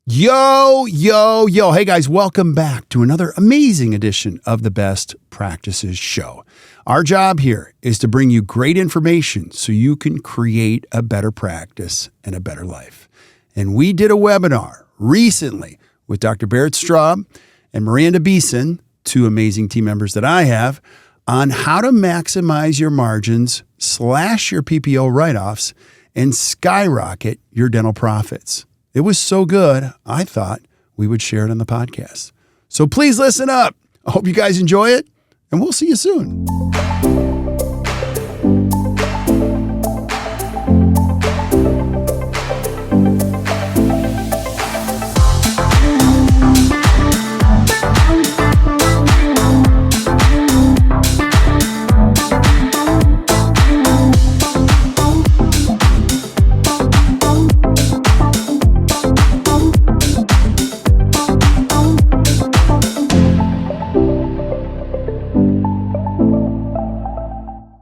Yo, yo, yo. Hey guys, welcome back to another amazing edition of the Best Practices Show. Our job here is to bring you great information so you can create a better practice and a better life. And we did a webinar recently with Dr. Barrett Straub and Miranda Beeson, two amazing team members that I have, on how to maximize your margins, slash your PPO write-offs, and skyrocket your dental profits. It was so good, I thought we would share it on the podcast. So please listen up. I hope you guys enjoy it, and we'll see you soon.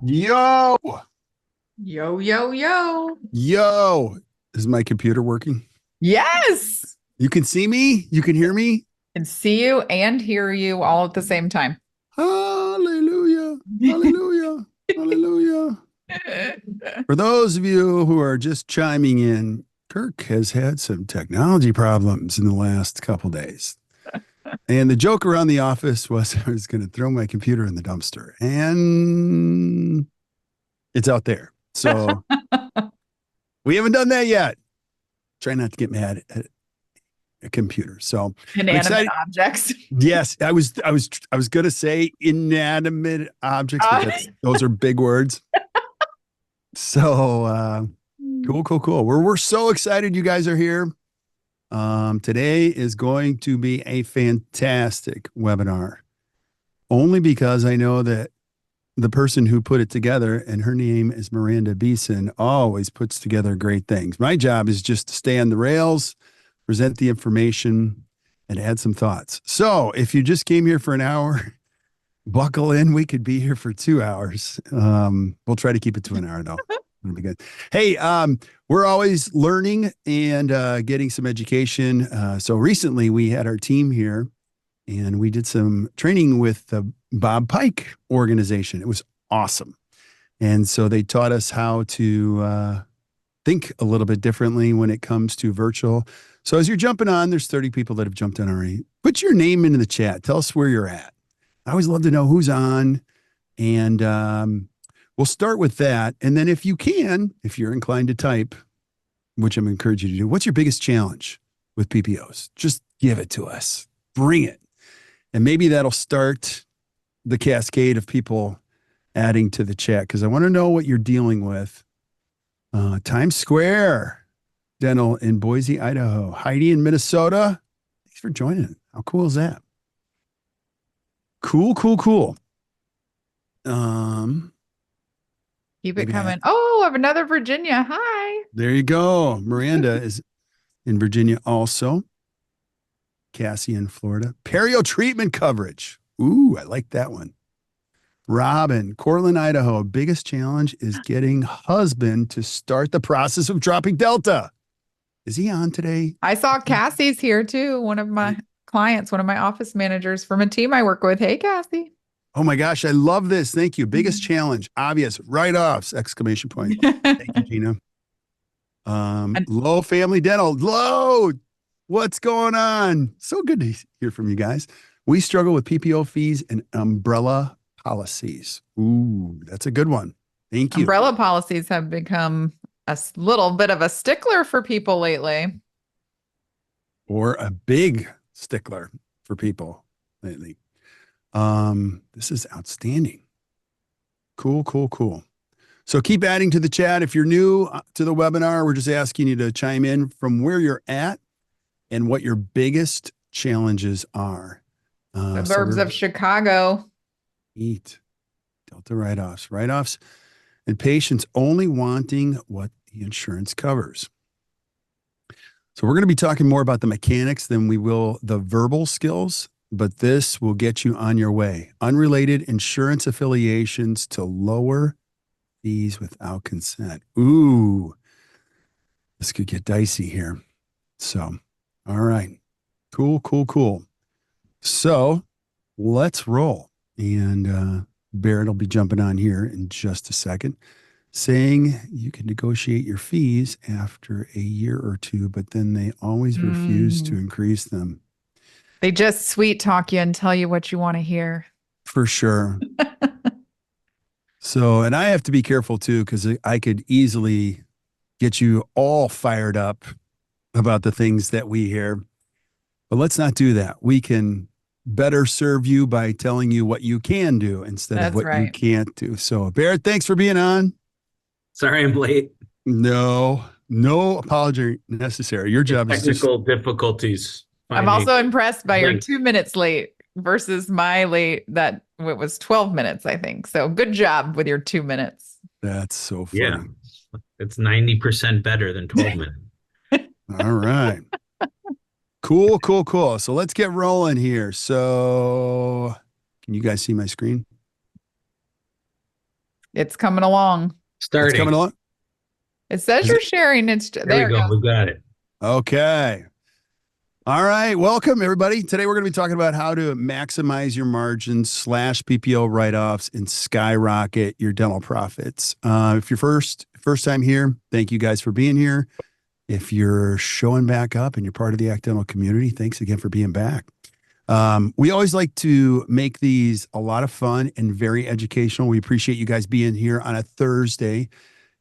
Yo! Yo, yo, yo. Yo! Is my computer working? Yes. You can see me? You can hear me? And see you and hear you all at the same time. Hallelujah! Hallelujah! Hallelujah! For those of you who are just chiming in, Kirk has had some technology problems in the last couple days. And the joke around the office was I was going to throw my computer in the dumpster, and it's out there. So we haven't done that yet. Try not to get mad at a computer. So Inanimate objects. Yes, I was going to say inanimate objects, but those are big words. So cool. We're so excited you guys are here. Today is going to be a fantastic webinar, only because I know that the person who put it together, and her name is Miranda Beeson, always puts together great things. My job is just to stay on the rails, present the information, and add some thoughts. So if you just came here for an hour, buckle in. We could be here for 2 hours. We'll try to keep it to an hour though. It'll be good. Hey, we're always learning and getting some education. So recently we had our team here and we did some training with the Bob Pike organization. It was awesome. And so they taught us how to think a little bit differently when it comes to virtual. So as you're jumping on, there's 30 people that have jumped on already. Put your name into the chat. Tell us where you're at. I always love to know who's on. And we'll start with that. And then if you can, if you're inclined to type, which I'm encouraging you to do, what's your biggest challenge with PPOs? Just give it to us. Bring it. And maybe that'll start the cascade of people adding to the chat, because I want to know what you're dealing with. Times Square Dental in Boise, Idaho. Heidi in Minnesota. Thanks for joining. How cool is that? Cool. Keep it coming. Oh, I have another Virginia. Hi. There you go. Miranda is in Virginia also. Cassie in Florida. Perio treatment coverage. Ooh, I like that one. Robin, Cortland, Idaho. Biggest challenge is getting husband to start the process of dropping Delta. Is he on today? I saw Cassie's here too. One of my clients, one of my office managers from a team I work with. Hey, Cassie. Oh my gosh, I love this. Thank you. Biggest challenge, obvious, write-offs, exclamation point. Thank you, Gina. Low family dental. Low, what's going on? So good to hear from you guys. We struggle with PPO fees and umbrella policies. Ooh, that's a good one. Thank you. Umbrella policies have become a little bit of a stickler for people lately. Or a big stickler for people lately. This is outstanding. Cool. So keep adding to the chat. If you're new to the webinar, we're just asking you to chime in from where you're at and what your biggest challenges are. Suburbs of Chicago. Eat. Delta write-offs, and patients only wanting what the insurance covers. So we're going to be talking more about the mechanics than we will the verbal skills, but this will get you on your way. Unrelated insurance affiliations to lower fees without consent. Ooh, this could get dicey here. So All right. Cool, cool, cool. So let's roll. And Barrett will be jumping on here in just a second, saying you can negotiate your fees after a year or two, but then they always refuse to increase them. They just sweet talk you and tell you what you want to hear. For sure. So, and I have to be careful too, because I could easily get you all fired up about the things that we hear. But let's not do that. We can better serve you by telling you what you can do instead of That's what you right. can't do. So, Barrett, thanks for being on. Sorry I'm late. No, no apology necessary. Your job is just Technical difficulties. I'm finding also impressed by your link. 2 minutes late versus my late that it was 12 minutes, I think. So good job with your 2 minutes. that's so funny. Yeah, it's 90% better than 12 minutes. All right. Cool, cool, cool. So let's get rolling here. So can you guys see my screen? It's coming along. It's Starting. coming along. It says Is you're it? sharing. It's There there we it go. goes. We got it. Okay. All right. Welcome, everybody. Today, we're going to be talking about how to maximize your margins / PPO write-offs and skyrocket your dental profits. If you're first time here, thank you guys for being here. If you're showing back up and you're part of the Act Dental community, thanks again for being back. We always like to make these a lot of fun and very educational. We appreciate you guys being here on a Thursday,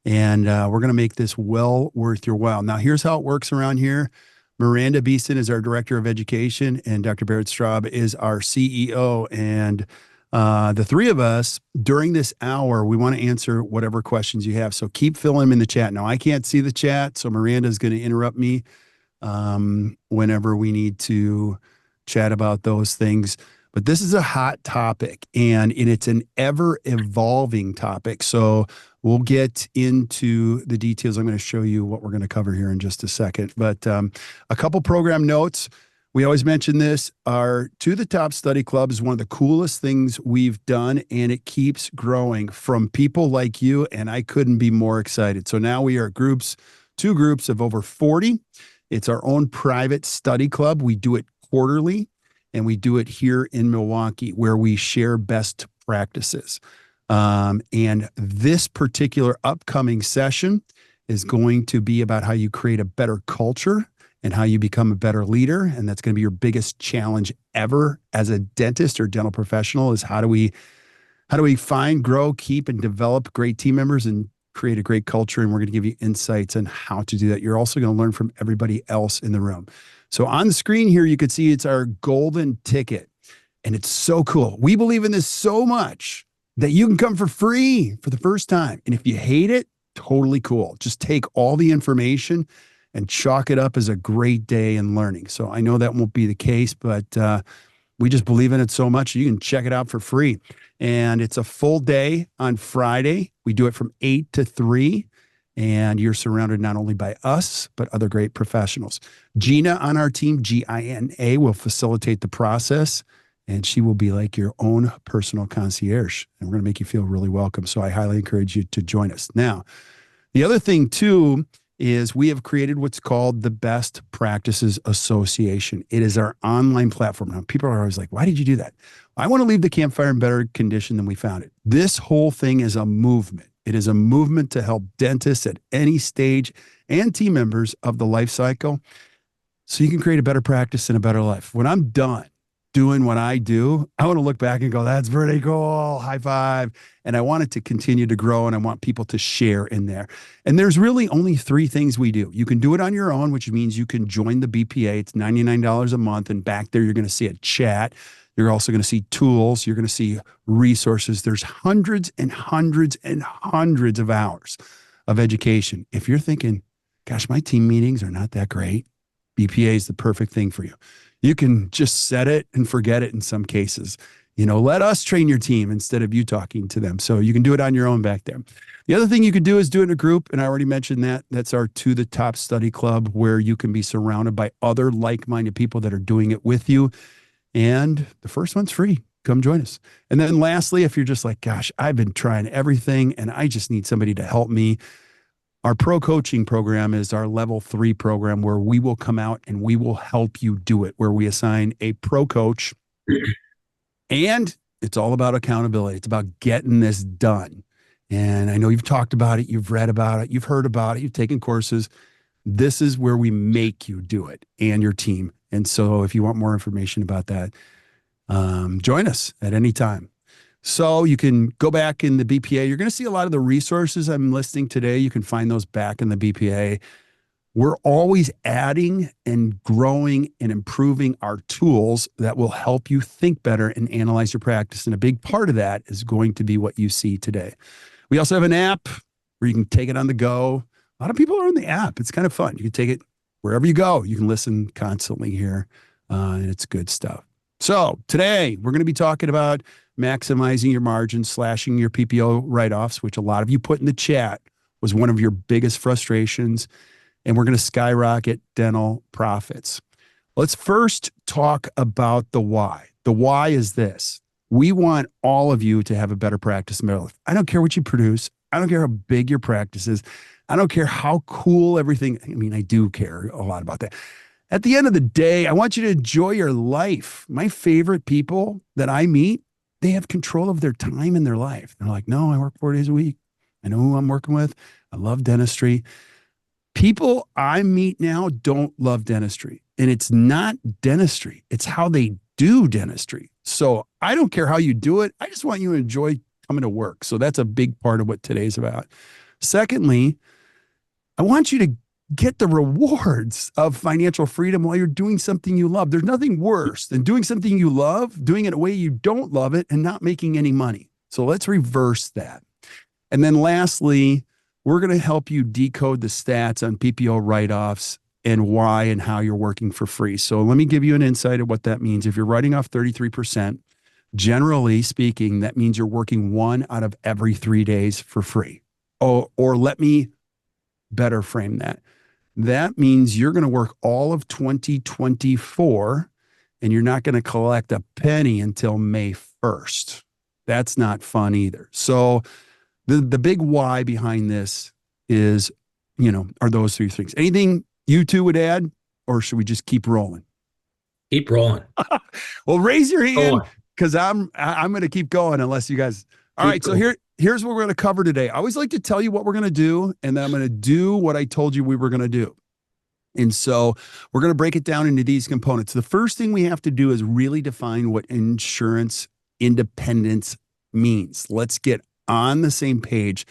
and we're going to make this well worth your while. Now, here's how it works around here. Miranda Beeson is our Director of Education, and Dr. Barrett Straub is our CEO. And the three of us, during this hour, we want to answer whatever questions you have. So keep filling them in the chat. Now, I can't see the chat, so Miranda is going to interrupt me whenever we need to chat about those things. But this is a hot topic, and it's an ever-evolving topic. So we'll get into the details. I'm going to show you what we're going to cover here in just a second. But a couple program notes. We always mention this. Our To the Top Study Club is one of the coolest things we've done, and it keeps growing from people like you, and I couldn't be more excited. So now we are two groups of over 40. It's our own private study club. We do it quarterly, and we do it here in Milwaukee, where we share best practices. And this particular upcoming session is going to be about how you create a better culture and how you become a better leader. And that's going to be your biggest challenge ever as a dentist or dental professional, is how do we find, grow, keep, and develop great team members and create a great culture. And we're going to give you insights on how to do that. You're also going to learn from everybody else in the room. So on the screen here, you can see it's our golden ticket, and it's so cool. We believe in this so much that you can come for free for the first time. And if you hate it, totally cool. Just take all the information and chalk it up as a great day in learning. So I know that won't be the case, but we just believe in it so much. You can check it out for free. And it's a full day on Friday. We do it from 8 to 3. And you're surrounded not only by us, but other great professionals. Gina on our team, Gina, will facilitate the process, and she will be like your own personal concierge. And we're going to make you feel really welcome. So I highly encourage you to join us. Now, the other thing too is we have created what's called the Best Practices Association. It is our online platform. Now, people are always like, why did you do that? I want to leave the campfire in better condition than we found it. This whole thing is a movement. It is a movement to help dentists at any stage and team members of the life cycle so you can create a better practice and a better life. When I'm done doing what I do, I want to look back and go, that's pretty cool. High five. And I want it to continue to grow, and I want people to share in there. And there's really only 3 things we do. You can do it on your own, which means you can join the BPA. It's $99 a month. And back there, you're going to see a chat. You're also going to see tools. You're going to see resources. There's hundreds and hundreds and hundreds of hours of education. If you're thinking, gosh, my team meetings are not that great, BPA is the perfect thing for you. You can just set it and forget it in some cases. Let us train your team instead of you talking to them. So you can do it on your own back there. The other thing you could do is do it in a group. And I already mentioned that. That's our To the Top Study Club, where you can be surrounded by other like-minded people that are doing it with you. And the first one's free. Come join us. And then lastly, if you're just like, gosh, I've been trying everything and I just need somebody to help me, Our pro coaching program is our level 3 program where we will come out and we will help you do it, where we assign a pro coach. And it's all about accountability. It's about getting this done. And I know you've talked about it, you've read about it, you've heard about it, you've taken courses. This is where we make you do it and your team. And so if you want more information about that, join us at any time. So you can go back in the BPA. You're going to see a lot of the resources I'm listing today. You can find those back in the BPA. We're always adding and growing and improving our tools that will help you think better and analyze your practice. And a big part of that is going to be what you see today. We also have an app where you can take it on the go. A lot of people are on the app. It's kind of fun. You can take it wherever you go. You can listen constantly here, and it's good stuff. So today we're going to be talking about maximizing your margins, slashing your PPO write-offs, which a lot of you put in the chat was one of your biggest frustrations. And we're going to skyrocket dental profits. Let's first talk about the why. The why is this. We want all of you to have a better practice in medical. I don't care what you produce. I don't care how big your practice is. I don't care how cool everything. I mean, I do care a lot about that. At the end of the day, I want you to enjoy your life. My favorite people that I meet, they have control of their time in their life. They're like, no, I work 4 days a week. I know who I'm working with. I love dentistry. People I meet now don't love dentistry, and it's not dentistry. It's how they do dentistry. So I don't care how you do it. I just want you to enjoy coming to work. So that's a big part of what today's about. Secondly, I want you to get the rewards of financial freedom while you're doing something you love. There's nothing worse than doing something you love, doing it a way you don't love it, and not making any money. So let's reverse that. And then lastly, we're going to help you decode the stats on PPO write-offs and why and how you're working for free. So let me give you an insight of what that means. If you're writing off 33%, generally speaking, that means you're working 1 out of every 3 days for free. Or let me better frame that. That means you're going to work all of 2024 and you're not going to collect a penny until May 1st. That's not fun either. So the big why behind this is, are those 3 things. Anything you two would add, or should we just keep rolling? Keep rolling. Well, raise your hand because I'm going to keep going unless you guys. All right. So here's what we're going to cover today. I always like to tell you what we're going to do, and then I'm going to do what I told you we were going to do. And so we're going to break it down into these components. The first thing we have to do is really define what insurance independence means. Let's get on the same page,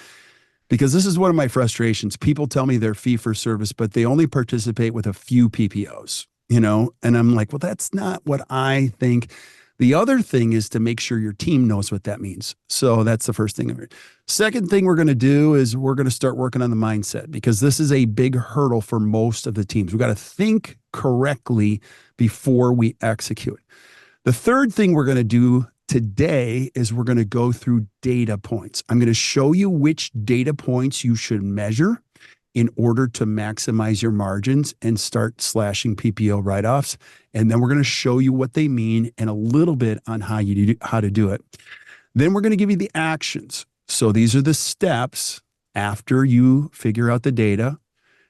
because this is one of my frustrations. People tell me they're fee for service, but they only participate with a few PPOs, and I'm like, well, that's not what I think. The other thing is to make sure your team knows what that means. So that's the first thing. Second thing we're going to do is we're going to start working on the mindset, because this is a big hurdle for most of the teams. We've got to think correctly before we execute. The third thing we're going to do today is we're going to go through data points. I'm going to show you which data points you should measure in order to maximize your margins and start slashing PPO write-offs. And then we're going to show you what they mean and a little bit on how to do it. Then we're going to give you the actions. So these are the steps after you figure out the data.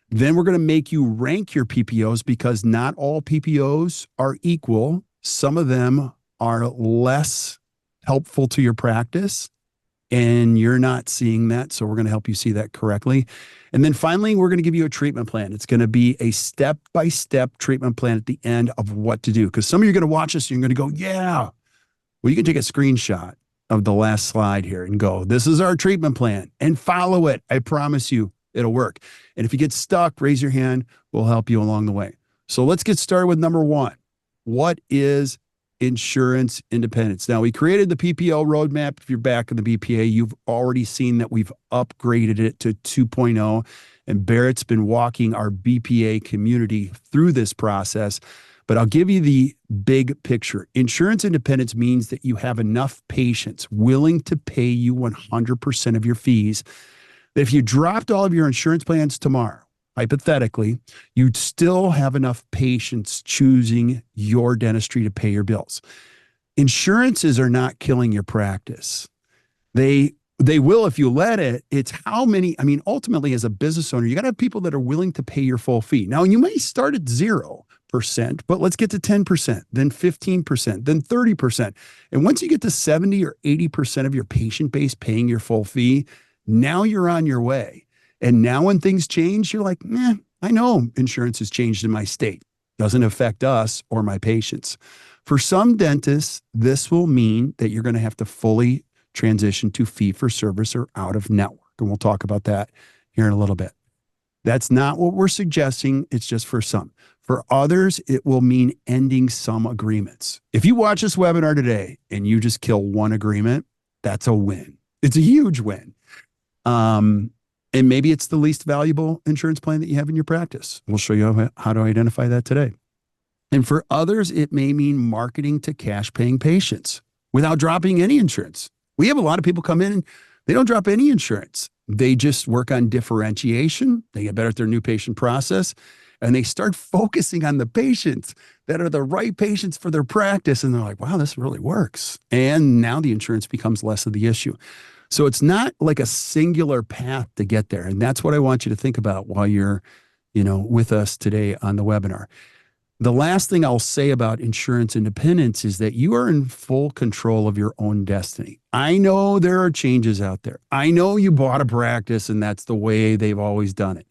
Then we're going to make you rank your PPOs, because not all PPOs are equal. Some of them are less helpful to your practice, and you're not seeing that. So we're going to help you see that correctly. And then finally, we're going to give you a treatment plan. It's going to be a step-by-step treatment plan at the end of what to do. Because some of you are going to watch this and you're going to go, yeah. Well, you can take a screenshot of the last slide here and go, this is our treatment plan, and follow it. I promise you it'll work. And if you get stuck, raise your hand. We'll help you along the way. So let's get started with number 1. What is insurance independence? Now, we created the PPO Roadmap. If you're back in the BPA, you've already seen that we've upgraded it to 2.0, and Barrett's been walking our BPA community through this process. But I'll give you the big picture. Insurance independence means that you have enough patients willing to pay you 100% of your fees, that if you dropped all of your insurance plans tomorrow, hypothetically, you'd still have enough patients choosing your dentistry to pay your bills. Insurances are not killing your practice. They They will if you let it. It's how many, I mean, ultimately, as a business owner, you got to have people that are willing to pay your full fee. Now, you may start at 0%, but let's get to 10%, then 15%, then 30%. And once you get to 70 or 80% of your patient base paying your full fee, now you're on your way. And now when things change, you're like, I know insurance has changed in my state. Doesn't affect us or my patients. For some dentists, this will mean that you're going to have to fully transition to fee for service or out of network. And we'll talk about that here in a little bit. That's not what we're suggesting. It's just for some. For others, it will mean ending some agreements. If you watch this webinar today and you just kill one agreement, that's a win. It's a huge win. And maybe it's the least valuable insurance plan that you have in your practice. We'll show you how to identify that today. And for others, it may mean marketing to cash paying patients without dropping any insurance. We have a lot of people come in and they don't drop any insurance. They just work on differentiation. They get better at their new patient process, and they start focusing on the patients that are the right patients for their practice. And they're like, wow, this really works. And now the insurance becomes less of the issue. So it's not like a singular path to get there. And that's what I want you to think about while you're, with us today on the webinar. The last thing I'll say about insurance independence is that you are in full control of your own destiny. I know there are changes out there. I know you bought a practice and that's the way they've always done it.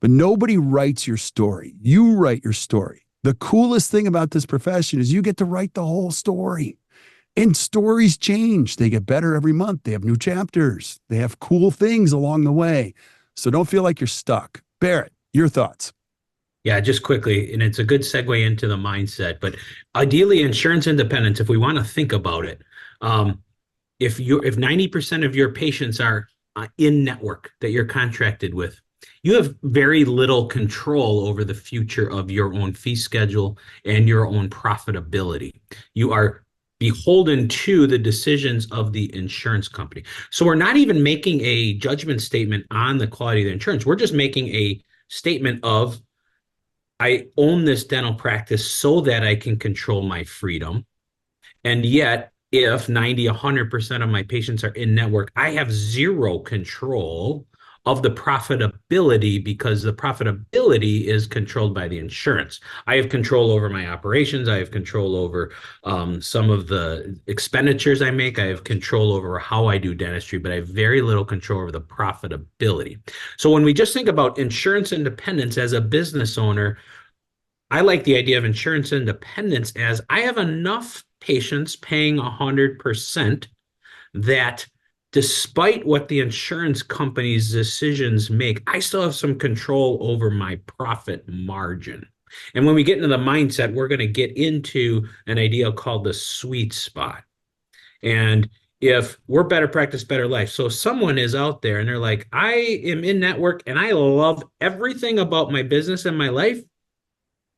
But nobody writes your story. You write your story. The coolest thing about this profession is you get to write the whole story. And stories change. They get better every month. They have new chapters. They have cool things along the way. So don't feel like you're stuck. Barrett, your thoughts. Yeah, just quickly, and it's a good segue into the mindset, but ideally insurance independence, if we want to think about it, if 90% of your patients are in network that you're contracted with, you have very little control over the future of your own fee schedule and your own profitability. You are beholden to the decisions of the insurance company. So we're not even making a judgment statement on the quality of the insurance. We're just making a statement of, I own this dental practice so that I can control my freedom. And yet, if 90, 100% of my patients are in network, I have zero control of the profitability because the profitability is controlled by the insurance. I have control over my operations. I have control over some of the expenditures I make. I have control over how I do dentistry, but I have very little control over the profitability. So when we just think about insurance independence as a business owner, I like the idea of insurance independence as I have enough patients paying 100% that despite what the insurance company's decisions make, I still have some control over my profit margin. And when we get into the mindset, we're going to get into an idea called the sweet spot. And if we're better practice, better life. So if someone is out there and they're like, I am in network and I love everything about my business and my life,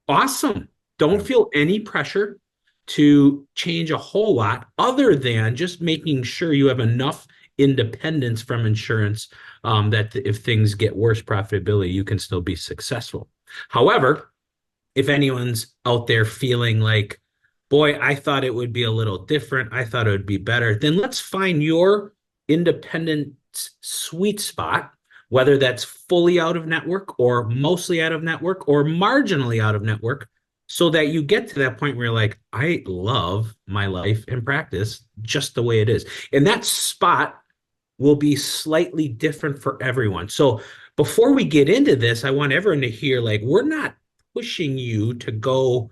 awesome. Don't feel any pressure to change a whole lot other than just making sure you have enough independence from insurance that if things get worse profitability, you can still be successful. However, if anyone's out there feeling like, boy, I thought it would be a little different, I thought it would be better, then let's find your independent sweet spot, whether that's fully out of network or mostly out of network or marginally out of network, so that you get to that point where you're like, I love my life and practice just the way it is. And that spot will be slightly different for everyone. So before we get into this, I want everyone to hear, like, we're not pushing you to go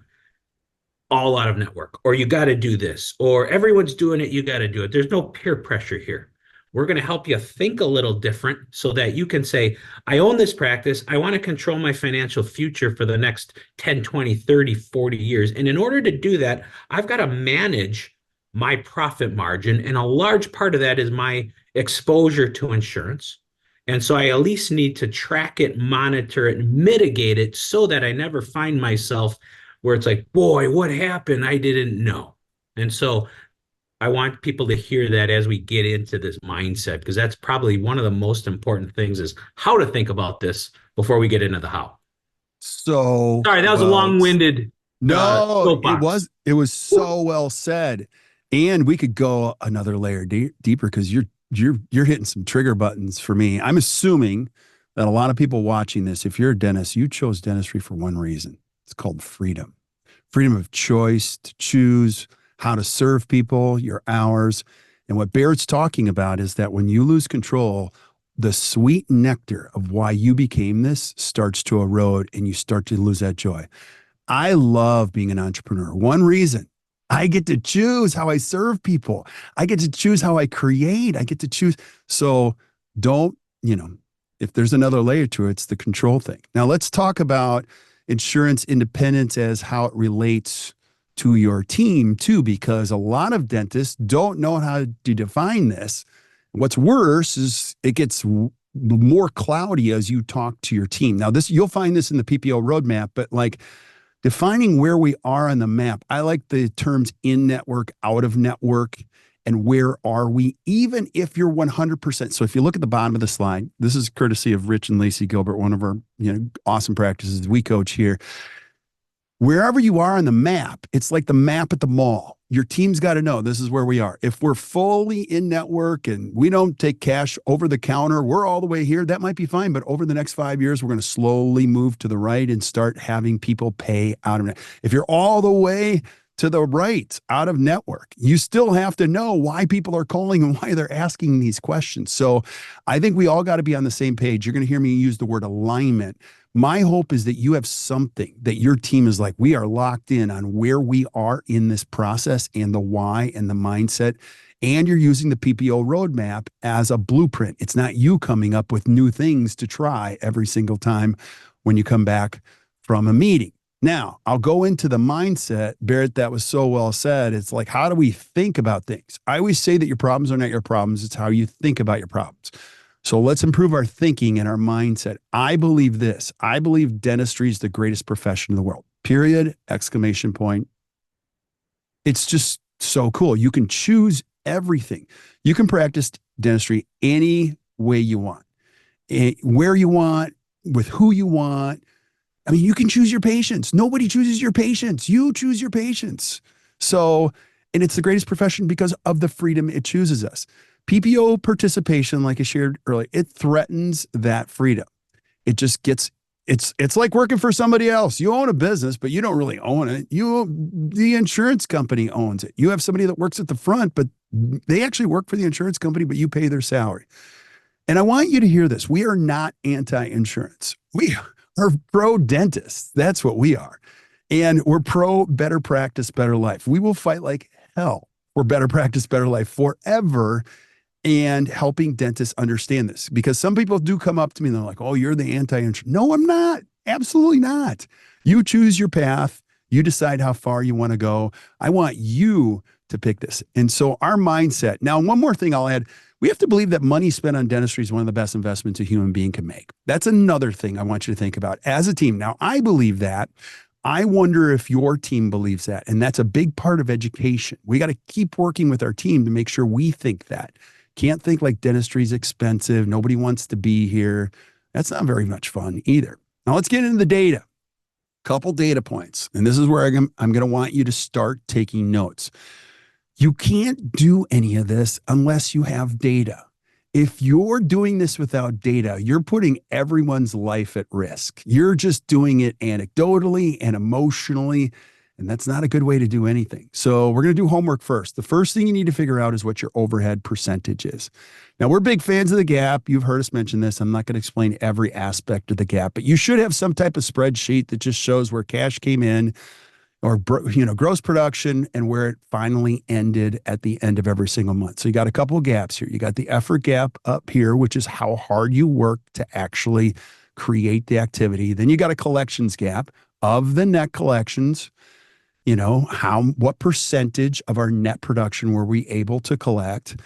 all out of network, or you got to do this, or everyone's doing it, you got to do it. There's no peer pressure here. We're going to help you think a little different so that you can say, I own this practice. I want to control my financial future for the next 10, 20, 30, 40 years. And in order to do that, I've got to manage my profit margin. And a large part of that is my exposure to insurance. And so I at least need to track it, monitor it, mitigate it so that I never find myself where it's like, boy, what happened? I didn't know. And so I want people to hear that as we get into this mindset, because that's probably one of the most important things is how to think about this before we get into the how. So Sorry, that was a long-winded. No, it was so well said. And we could go another layer deeper because you're you're hitting some trigger buttons for me. I'm assuming that a lot of people watching this, if you're a dentist, you chose dentistry for one reason. It's called freedom. Freedom of choice to choose how to serve people, your hours. And what Barrett's talking about is that when you lose control, the sweet nectar of why you became this starts to erode and you start to lose that joy. I love being an entrepreneur. One reason, I get to choose how I serve people. I get to choose how I create. I get to choose. So don't, if there's another layer to it, it's the control thing. Now let's talk about insurance independence as how it relates to your team too, because a lot of dentists don't know how to define this. What's worse is it gets more cloudy as you talk to your team. Now you'll find this in the PPO roadmap, but like defining where we are on the map, I like the terms in network, out of network, and where are we, even if you're 100%. So if you look at the bottom of the slide, this is courtesy of Rich and Lacey Gilbert, one of our awesome practices we coach here. Wherever you are on the map, it's like the map at the mall. Your team's got to know this is where we are. If we're fully in network and we don't take cash over the counter, we're all the way here, that might be fine. But over the next 5 years, we're going to slowly move to the right and start having people pay out of network. If you're all the way to the right, out of network, you still have to know why people are calling and why they're asking these questions. So I think we all got to be on the same page. You're going to hear me use the word alignment. My hope is that you have something that your team is like, we are locked in on where we are in this process and the why and the mindset. And you're using the PPO roadmap as a blueprint. It's not you coming up with new things to try every single time when you come back from a meeting. Now, I'll go into the mindset. Barrett, that was so well said. It's like, how do we think about things? I always say that your problems are not your problems. It's how you think about your problems. So let's improve our thinking and our mindset. I believe this. I believe dentistry is the greatest profession in the world. Period. Exclamation point. It's just so cool. You can choose everything. You can practice dentistry any way you want, where you want, with who you want. I mean, you can choose your patients. Nobody chooses your patients. You choose your patients. So, and it's the greatest profession because of the freedom it chooses us. PPO participation, like I shared earlier, it threatens that freedom. It just gets, it's like working for somebody else. You own a business, but you don't really own it. The insurance company owns it. You have somebody that works at the front, but they actually work for the insurance company, but you pay their salary. And I want you to hear this. We are not anti-insurance. We are pro-dentists. That's what we are. And we're pro better practice, better life. We will fight like hell for better practice, better life forever, and helping dentists understand this. Because some people do come up to me and they're like, oh, you're the anti-insurance. No, I'm not. Absolutely not. You choose your path. You decide how far you want to go. I want you to pick this. And so our mindset. Now, one more thing I'll add. We have to believe that money spent on dentistry is one of the best investments a human being can make. That's another thing I want you to think about as a team. Now, I believe that. I wonder if your team believes that. And that's a big part of education. We got to keep working with our team to make sure we think that. Can't think like dentistry is expensive. Nobody wants to be here. That's not very much fun either. Now let's get into the data. Couple data points. And this is where I'm going to want you to start taking notes. You can't do any of this unless you have data. If you're doing this without data, you're putting everyone's life at risk. You're just doing it anecdotally and emotionally, and that's not a good way to do anything. So we're going to do homework first. The first thing you need to figure out is what your overhead percentage is. Now, we're big fans of the gap. You've heard us mention this. I'm not going to explain every aspect of the gap, but you should have some type of spreadsheet that just shows where cash came in, or gross production, and where it finally ended at the end of every single month. So you got a couple of gaps here. You got the effort gap up here, which is how hard you work to actually create the activity. Then you got a collections gap of the net collections. What percentage of our net production were we able to collect?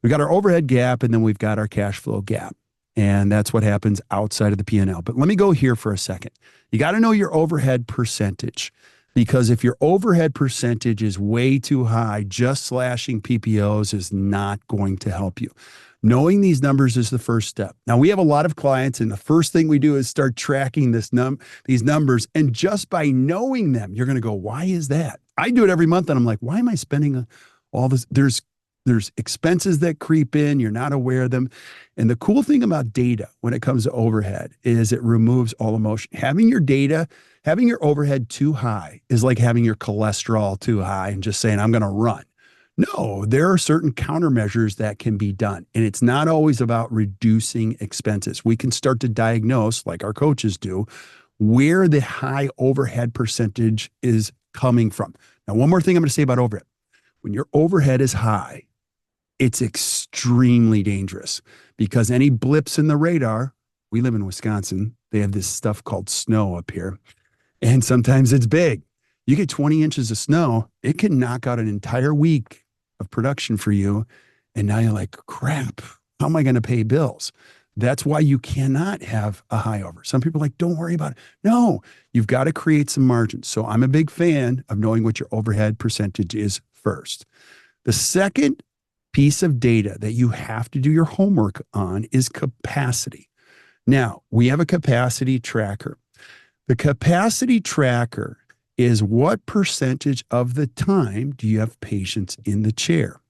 We got our overhead gap, and then we've got our cash flow gap. And that's what happens outside of the P&L. But let me go here for a second. You got to know your overhead percentage. Because if your overhead percentage is way too high, just slashing PPOs is not going to help you. Knowing these numbers is the first step. Now, we have a lot of clients, and the first thing we do is start tracking these numbers. And just by knowing them, you're going to go, why is that? I do it every month, and I'm like, why am I spending all this? There's there's expenses that creep in. You're not aware of them. And the cool thing about data when it comes to overhead is it removes all emotion. Having your overhead too high is like having your cholesterol too high and just saying, I'm going to run. No, there are certain countermeasures that can be done. And it's not always about reducing expenses. We can start to diagnose, like our coaches do, where the high overhead percentage is coming from. Now, one more thing I'm going to say about overhead. When your overhead is high, it's extremely dangerous because any blips in the radar, we live in Wisconsin, they have this stuff called snow up here, and sometimes it's big. You get 20 inches of snow, it can knock out an entire week of production for you. And now you're like, crap, how am I going to pay bills? That's why you cannot have a high over. Some people are like, don't worry about it. No, you've got to create some margins. So I'm a big fan of knowing what your overhead percentage is first. The second piece of data that you have to do your homework on is capacity. Now, we have a capacity tracker. The capacity tracker is what percentage of the time do you have patients in the chair?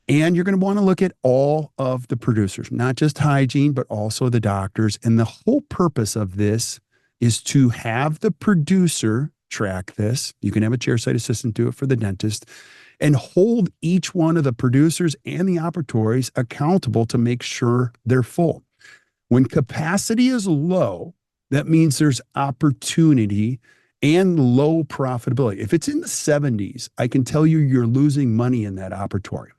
And you're going to want to look at all of the producers, not just hygiene, but also the doctors. And the whole purpose of this is to have the producer track this. You can have a chairside assistant do it for the dentist and hold each one of the producers and the operatories accountable to make sure they're full. When capacity is low, that means there's opportunity and low profitability. If it's in the 70s, I can tell you you're losing money in that operatory.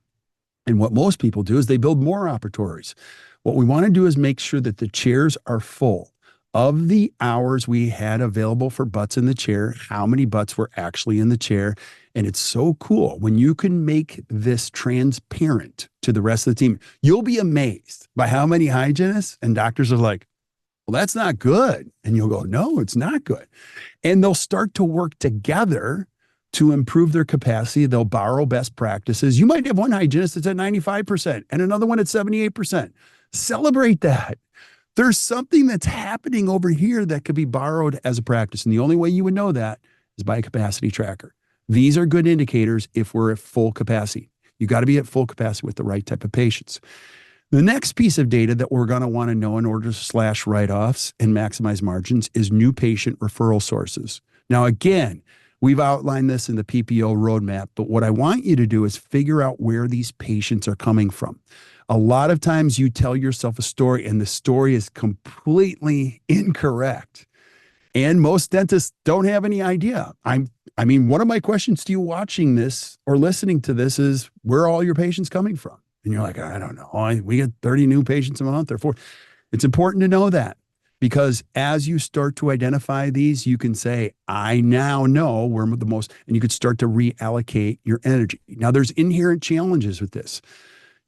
And what most people do is they build more operatories. What we want to do is make sure that the chairs are full. Of the hours we had available for butts in the chair, how many butts were actually in the chair? And it's so cool when you can make this transparent to the rest of the team. You'll be amazed by how many hygienists and doctors are like, well, that's not good. And you'll go, no, it's not good. And they'll start to work together to improve their capacity. They'll borrow best practices. You might have one hygienist that's at 95% and another one at 78%. Celebrate that. There's something that's happening over here that could be borrowed as a practice. And the only way you would know that is by a capacity tracker. These are good indicators if we're at full capacity. You got to be at full capacity with the right type of patients. The next piece of data that we're going to want to know in order to slash write-offs and maximize margins is new patient referral sources. Now, again, we've outlined this in the PPO Roadmap, but what I want you to do is figure out where these patients are coming from. A lot of times you tell yourself a story and the story is completely incorrect. And most dentists don't have any idea. I mean, one of my questions to you watching this or listening to this is, where are all your patients coming from? And you're like, I don't know. We get 30 new patients a month or 40. It's important to know that because as you start to identify these, you can say, I now know where the most, and you could start to reallocate your energy. Now, there's inherent challenges with this.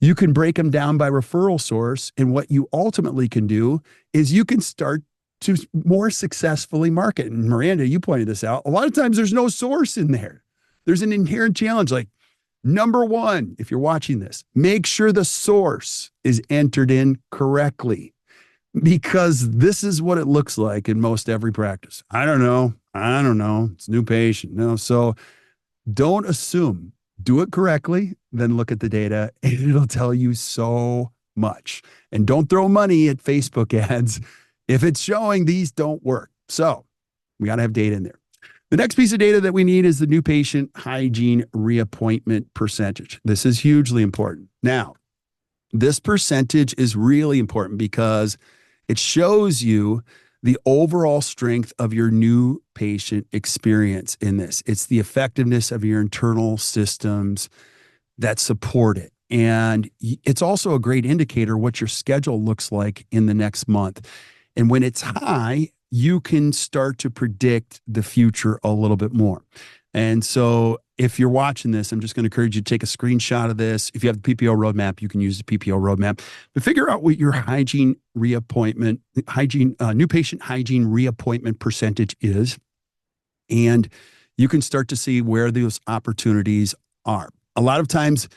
You can break them down by referral source. And what you ultimately can do is you can start to more successfully market. And Miranda, you pointed this out. A lot of times there's no source in there. There's an inherent challenge. Like, number one, if you're watching this, make sure the source is entered in correctly because this is what it looks like in most every practice. I don't know. It's a new patient. No. So don't assume. Do it correctly, then look at the data and it'll tell you so much. And don't throw money at Facebook ads. If it's showing these don't work. So we got to have data in there. The next piece of data that we need is the new patient hygiene reappointment percentage. This is hugely important. Now, this percentage is really important because it shows you the overall strength of your new patient experience in this. It's the effectiveness of your internal systems that support it. And it's also a great indicator what your schedule looks like in the next month. And when it's high, you can start to predict the future a little bit more. And so if you're watching this, I'm just going to encourage you to take a screenshot of this. If you have the PPO Roadmap, you can use the PPO Roadmap. But figure out what your hygiene reappointment, new patient hygiene reappointment percentage is. And you can start to see where those opportunities are. A lot of times,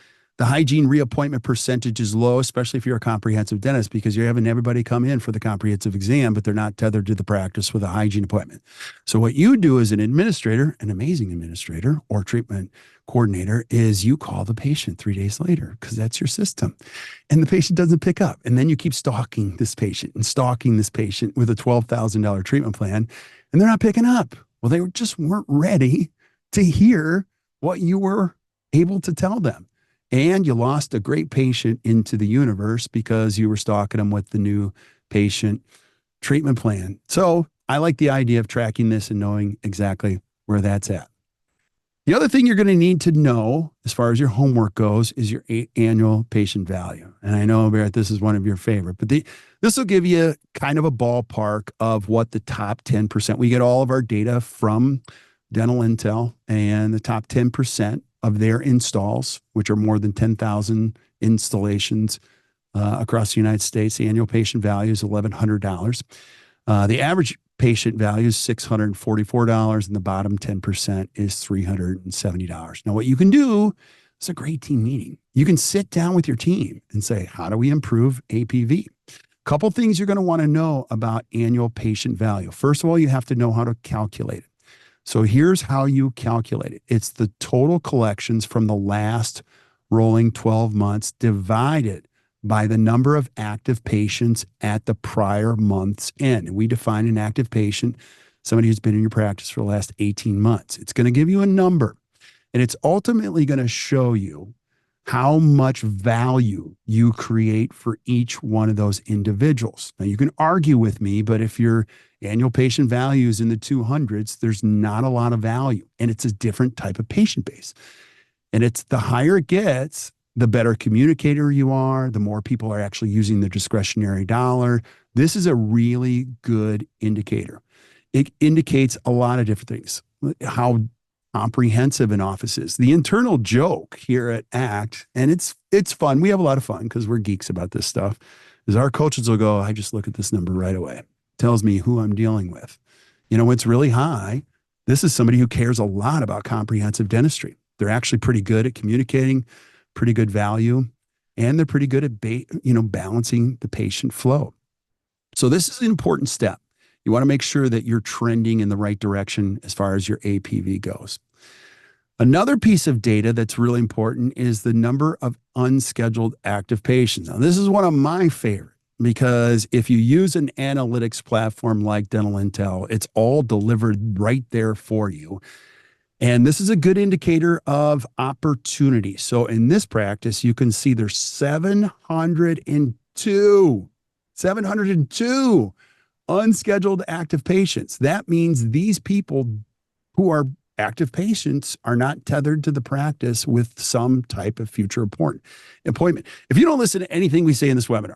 The hygiene reappointment percentage is low, especially if you're a comprehensive dentist, because you're having everybody come in for the comprehensive exam, but they're not tethered to the practice with a hygiene appointment. So what you do as an administrator, an amazing administrator or treatment coordinator, is you call the patient 3 days later because that's your system. And the patient doesn't pick up. And then you keep stalking this patient with a $12,000 treatment plan, and they're not picking up. Well, they just weren't ready to hear what you were able to tell them. And you lost a great patient into the universe because you were stalking them with the new patient treatment plan. So I like the idea of tracking this and knowing exactly where that's at. The other thing you're going to need to know as far as your homework goes is your annual patient value. And I know, Barrett, this is one of your favorite, but this will give you kind of a ballpark of what the top 10%. We get all of our data from Dental Intel, and the top 10% of their installs, which are more than 10,000 installations across the United States, the annual patient value is $1,100. The average patient value is $644, and the bottom 10% is $370. Now, what you can do is a great team meeting. You can sit down with your team and say, how do we improve APV? Couple things you're going to want to know about annual patient value. First of all, you have to know how to calculate it. So here's how you calculate it. It's the total collections from the last rolling 12 months divided by the number of active patients at the prior month's end. And we define an active patient, somebody who's been in your practice for the last 18 months. It's going to give you a number, and it's ultimately going to show you how much value you create for each one of those individuals. Now, you can argue with me, but if your annual patient value is in the 200s, there's not a lot of value, and it's a different type of patient base. And it's the higher it gets, the better communicator you are, the more people are actually using the discretionary dollar. This is a really good indicator. It indicates a lot of different things, how comprehensive an office is. The internal joke here at ACT, and it's fun. We have a lot of fun because we're geeks about this stuff, is our coaches will go, I just look at this number right away. It tells me who I'm dealing with. You know, it's really high. This is somebody who cares a lot about comprehensive dentistry. They're actually pretty good at communicating, pretty good value, and they're pretty good at balancing the patient flow. So this is an important step. You want to make sure that you're trending in the right direction as far as your APV goes. Another piece of data that's really important is the number of unscheduled active patients. Now, this is one of my favorite because if you use an analytics platform like Dental Intel, it's all delivered right there for you. And this is a good indicator of opportunity. So in this practice, you can see there's 702 unscheduled active patients. That means these people who are active patients are not tethered to the practice with some type of future appointment. If you don't listen to anything we say in this webinar,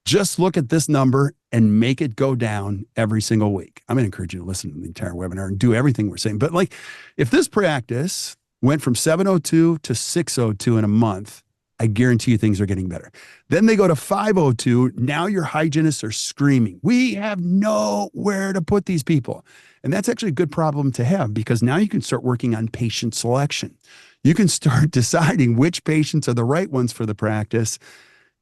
just look at this number and make it go down every single week. I'm going to encourage you to listen to the entire webinar and do everything we're saying. But like, if this practice went from 702 to 602 in a month, I guarantee you things are getting better. Then they go to 502. Now your hygienists are screaming, we have nowhere to put these people. And that's actually a good problem to have because now you can start working on patient selection. You can start deciding which patients are the right ones for the practice,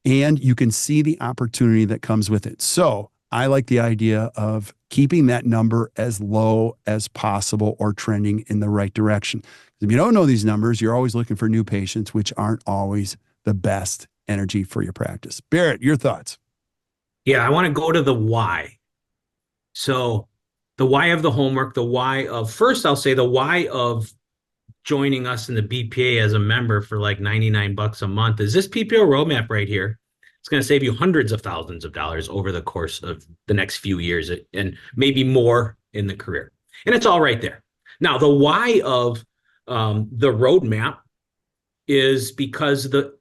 and you can see the opportunity that comes with it. So I like the idea of keeping that number as low as possible or trending in the right direction. If you don't know these numbers, you're always looking for new patients, which aren't always the best energy for your practice. Barrett, your thoughts? Yeah, I want to go to the why. So the why of the homework, the why of, first I'll say the why of joining us in the BPA as a member for like $99 a month is this PPO roadmap right here. It's going to save you hundreds of thousands of dollars over the course of the next few years and maybe more in the career. And it's all right there. Now, the why of the roadmap is because the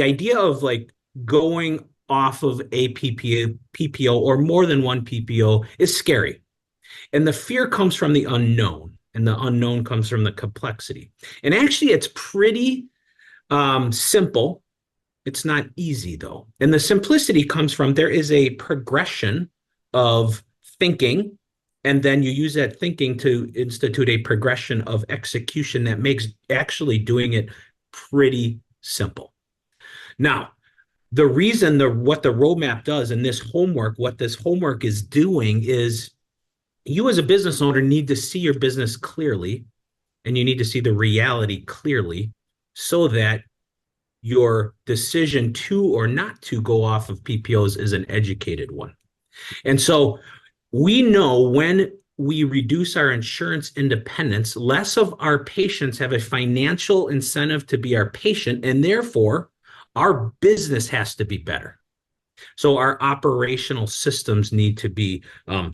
idea of like going off of a PPO or more than one PPO is scary. And the fear comes from the unknown, and the unknown comes from the complexity. And actually, it's pretty simple. It's not easy, though. And the simplicity comes from there is a progression of thinking, and then you use that thinking to institute a progression of execution that makes actually doing it pretty simple. Now, the reason what the roadmap does and what this homework is doing is you as a business owner need to see your business clearly, and you need to see the reality clearly so that your decision to or not to go off of PPOs is an educated one. And so we know when we reduce our insurance independence, less of our patients have a financial incentive to be our patient, and therefore our business has to be better. So our operational systems need to be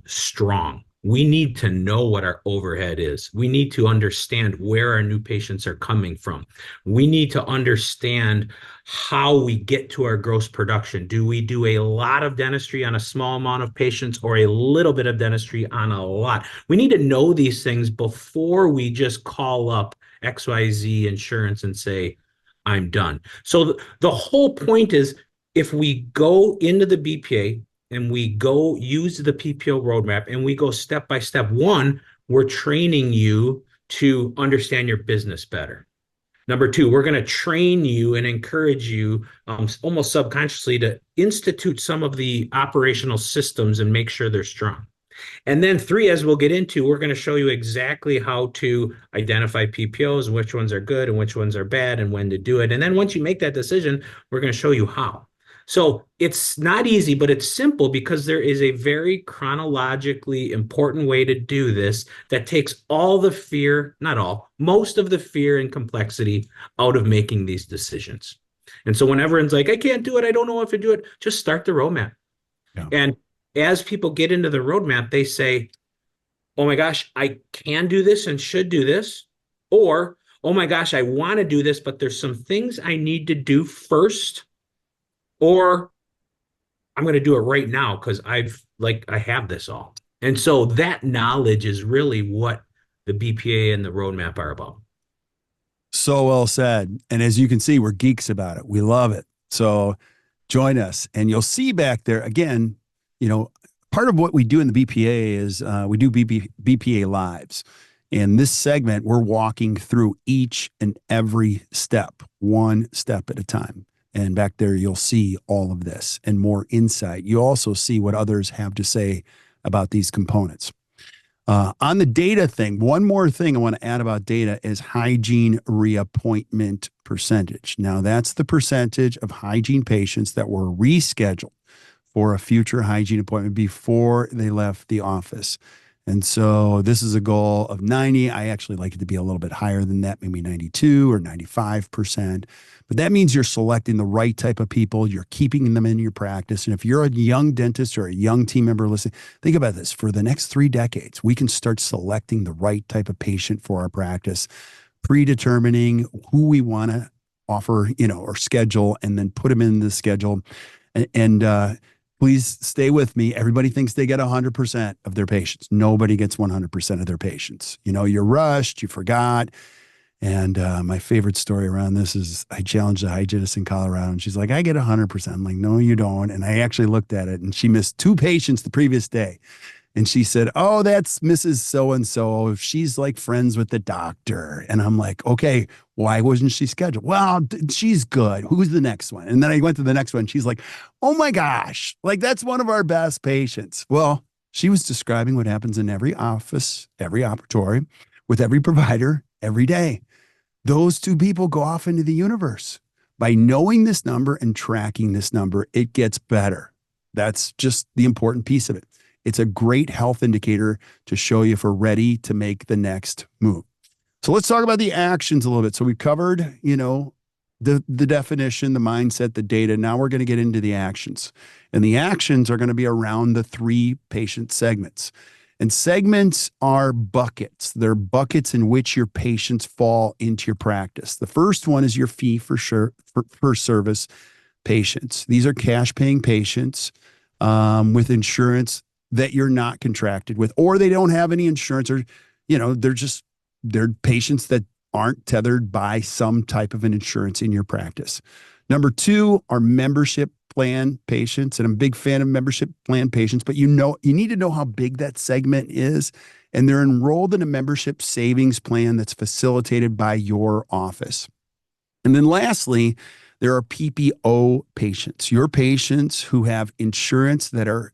strong. We need to know what our overhead is. We need to understand where our new patients are coming from. We need to understand how we get to our gross production. Do we do a lot of dentistry on a small amount of patients or a little bit of dentistry on a lot? We need to know these things before we just call up XYZ Insurance and say, I'm done. So the whole point is, if we go into the BPA and we go use the PPO roadmap and we go step by step, one, we're training you to understand your business better. Number two, we're going to train you and encourage you almost subconsciously to institute some of the operational systems and make sure they're strong. And then three, as we'll get into, we're going to show you exactly how to identify PPOs, which ones are good and which ones are bad, and when to do it. And then once you make that decision, we're going to show you how. So it's not easy, but it's simple because there is a very chronologically important way to do this that takes all the fear, not all, most of the fear and complexity out of making these decisions. And so when everyone's like, I can't do it, I don't know if to do it, just start the roadmap. Yeah. And as people get into the roadmap, they say, oh my gosh, I can do this and should do this. Or, oh my gosh, I want to do this, but there's some things I need to do first. Or I'm going to do it right now because I have this all. And so that knowledge is really what the BPA and the roadmap are about. So well said. And as you can see, we're geeks about it. We love it. So join us, and you'll see back there again, part of what we do in the BPA is we do BPA lives. In this segment, we're walking through each and every step, one step at a time. And back there, you'll see all of this and more insight. You also see what others have to say about these components. On the data thing, one more thing I want to add about data is hygiene reappointment percentage. Now, that's the percentage of hygiene patients that were rescheduled for a future hygiene appointment before they left the office. And so this is a goal of 90. I actually like it to be a little bit higher than that, maybe 92 or 95%. But that means you're selecting the right type of people. You're keeping them in your practice. And if you're a young dentist or a young team member listening, think about this. For the next 3 decades, we can start selecting the right type of patient for our practice, predetermining who we want to offer, or schedule, and then put them in the schedule. And please stay with me. Everybody thinks they get 100% of their patients. Nobody gets 100% of their patients. You're rushed, you forgot. And my favorite story around this is I challenged a hygienist in Colorado, and she's like, I get 100%. I'm like, no, you don't. And I actually looked at it, and she missed 2 patients the previous day. And she said, oh, that's Mrs. So-and-so. She's like friends with the doctor. And I'm like, okay, why wasn't she scheduled? Well, she's good. Who's the next one? And then I went to the next one. She's like, oh my gosh, that's one of our best patients. Well, she was describing what happens in every office, every operatory, with every provider, every day. Those 2 people go off into the universe. By knowing this number and tracking this number, it gets better. That's just the important piece of it. It's a great health indicator to show you if we're ready to make the next move. So let's talk about the actions a little bit. So we covered, the definition, the mindset, the data. Now we're going to get into the actions. And the actions are going to be around the 3 patient segments. And segments are buckets. They're buckets in which your patients fall into your practice. The first one is your fee for service patients. These are cash paying patients with insurance that you're not contracted with, or they don't have any insurance, or, they're patients that aren't tethered by some type of an insurance in your practice. Number 2 are membership plan patients. And I'm a big fan of membership plan patients, but you need to know how big that segment is. And they're enrolled in a membership savings plan that's facilitated by your office. And then lastly, there are PPO patients, your patients who have insurance that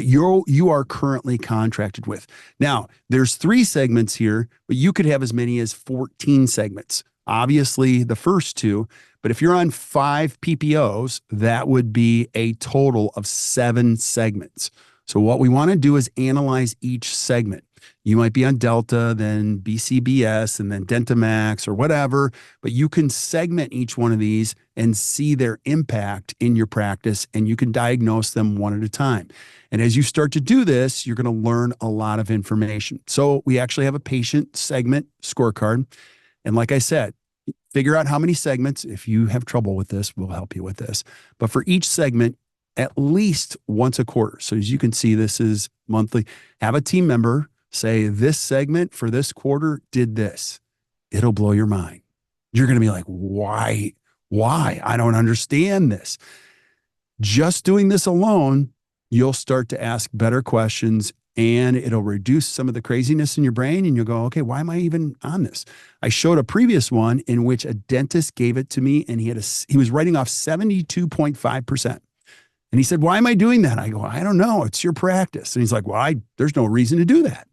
you are currently contracted with. Now, there's 3 segments here, but you could have as many as 14 segments. Obviously, the first 2, but if you're on 5 PPOs, that would be a total of 7 segments. So what we want to do is analyze each segment. You might be on Delta, then BCBS, and then Dentamax or whatever, but you can segment each one of these and see their impact in your practice, and you can diagnose them one at a time. And as you start to do this, you're going to learn a lot of information. So we actually have a patient segment scorecard. And like I said, figure out how many segments. If you have trouble with this, we'll help you with this. But for each segment, at least once a quarter. So as you can see, this is monthly. Have a team member say, this segment for this quarter did this. It'll blow your mind. You're going to be like, why? I don't understand this. Just doing this alone, you'll start to ask better questions, and it'll reduce some of the craziness in your brain. And you'll go, okay, why am I even on this? I showed a previous one in which a dentist gave it to me, and he was writing off 72.5%. And he said, why am I doing that? I go, I don't know. It's your practice. And he's like, well, there's no reason to do that.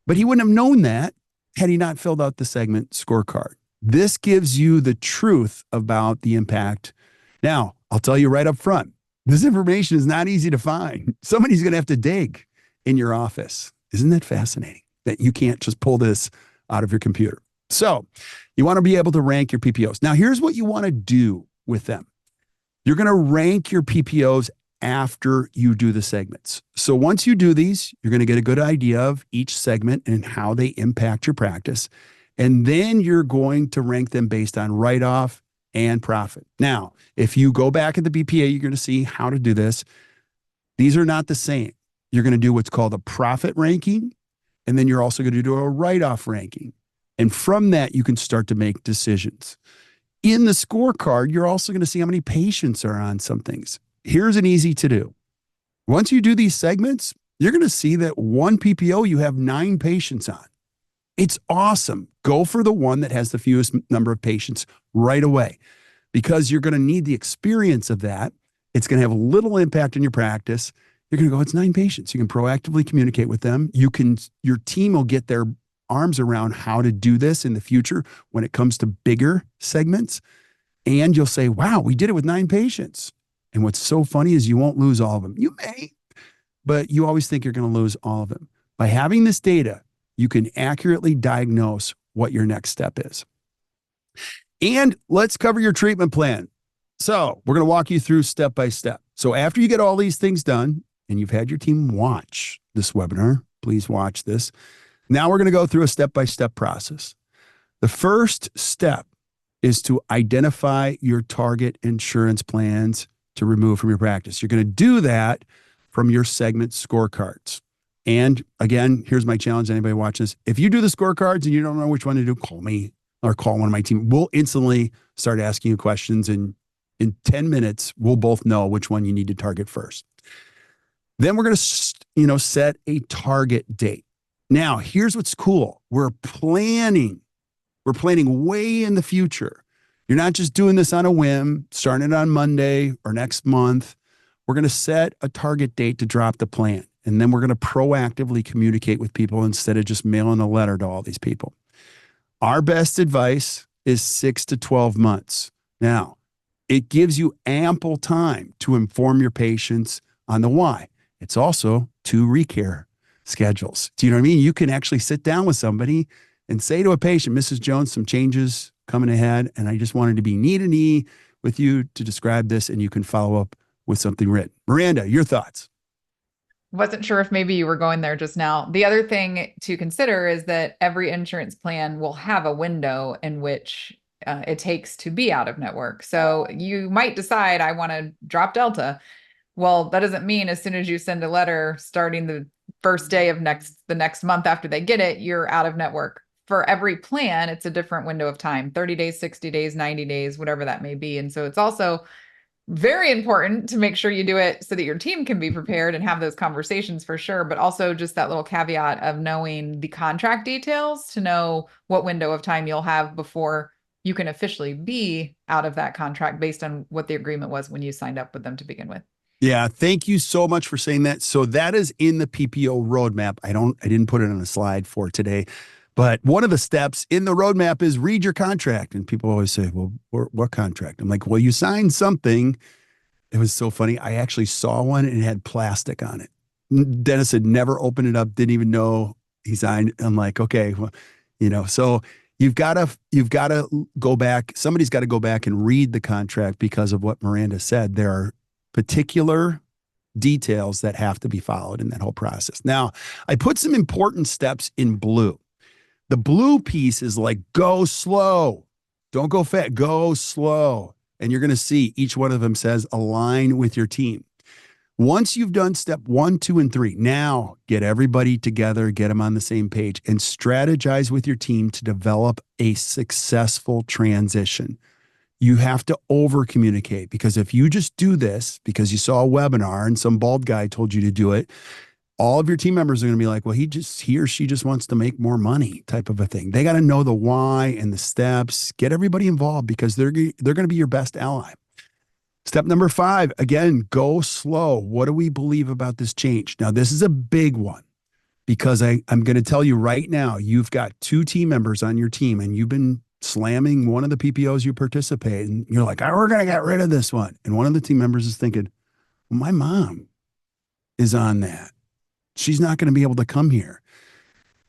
But he wouldn't have known that had he not filled out the segment scorecard. This gives you the truth about the impact. Now, I'll tell you right up front, this information is not easy to find. Somebody's going to have to dig in your office. Isn't that fascinating that you can't just pull this out of your computer? So you want to be able to rank your PPOs. Now, here's what you want to do with them. You're going to rank your PPOs after you do the segments. So once you do these, you're going to get a good idea of each segment and how they impact your practice. And then you're going to rank them based on write-off and profit. Now, if you go back at the BPA, you're going to see how to do this. These are not the same. You're going to do what's called a profit ranking, and then you're also going to do a write-off ranking. And from that, you can start to make decisions. In the scorecard, you're also going to see how many patients are on some things. Here's an easy to do. Once you do these segments, you're going to see that one PPO you have 9 patients on. It's awesome. Go for the one that has the fewest number of patients right away, because you're going to need the experience of that. It's going to have a little impact on your practice. You're going to go, it's 9 patients. You can proactively communicate with them. Your team will get their arms around how to do this in the future when it comes to bigger segments. And you'll say, wow, we did it with 9 patients. And what's so funny is you won't lose all of them. You may, but you always think you're going to lose all of them. By having this data, you can accurately diagnose what your next step is. And let's cover your treatment plan. So we're going to walk you through step by step. So after you get all these things done and you've had your team watch this webinar, please watch this. Now we're going to go through a step-by-step process. The first step is to identify your target insurance plans to remove from your practice. You're going to do that from your segment scorecards. And again, here's my challenge to anybody watching this. If you do the scorecards and you don't know which one to do, call me or call one of my team. We'll instantly start asking you questions, and in 10 minutes, we'll both know which one you need to target first. Then we're going to, set a target date. Now, here's what's cool. We're planning way in the future. You're not just doing this on a whim, starting it on Monday or next month. We're going to set a target date to drop the plan. And then we're going to proactively communicate with people instead of just mailing a letter to all these people. Our best advice is 6 to 12 months. Now, it gives you ample time to inform your patients on the why. It's also 2 recare schedules. Do you know what I mean? You can actually sit down with somebody and say to a patient, Mrs. Jones, some changes coming ahead, and I just wanted to be knee to knee with you to describe this, and you can follow up with something written. Miranda, your thoughts? Wasn't sure if maybe you were going there just now. The other thing to consider is that every insurance plan will have a window in which it takes to be out of network. So you might decide, I want to drop Delta. Well, that doesn't mean as soon as you send a letter starting the first day of the next month after they get it, you're out of network. For every plan, it's a different window of time, 30 days, 60 days, 90 days, whatever that may be. And so it's also very important to make sure you do it so that your team can be prepared and have those conversations for sure. But also just that little caveat of knowing the contract details to know what window of time you'll have before you can officially be out of that contract based on what the agreement was when you signed up with them to begin with. Yeah, thank you so much for saying that. So that is in the PPO roadmap. I didn't put it on a slide for today, but one of the steps in the roadmap is read your contract. And people always say, well, what contract? I'm like, well, you signed something. It was so funny. I actually saw one and it had plastic on it. Dennis had never opened it up, didn't even know he signed. I'm like, okay, well, so you've got to go back. Somebody's got to go back and read the contract because of what Miranda said. There are particular details that have to be followed in that whole process. Now, I put some important steps in blue. The blue piece is like, go slow. Don't go fast, go slow. And you're going to see each one of them says align with your team. Once you've done step 1, 2, and 3, now get everybody together, get them on the same page, and strategize with your team to develop a successful transition. You have to over communicate, because if you just do this because you saw a webinar and some bald guy told you to do it, all of your team members are going to be like, well, he or she just wants to make more money, type of a thing. They got to know the why and the steps. Get everybody involved, because they're going to be your best ally. Step number 5, again, go slow. What do we believe about this change? Now, this is a big one, because I'm going to tell you right now, you've got 2 team members on your team and you've been slamming one of the PPOs you participate in. You're like, we're going to get rid of this one. And one of the team members is thinking, well, my mom is on that. She's not going to be able to come here.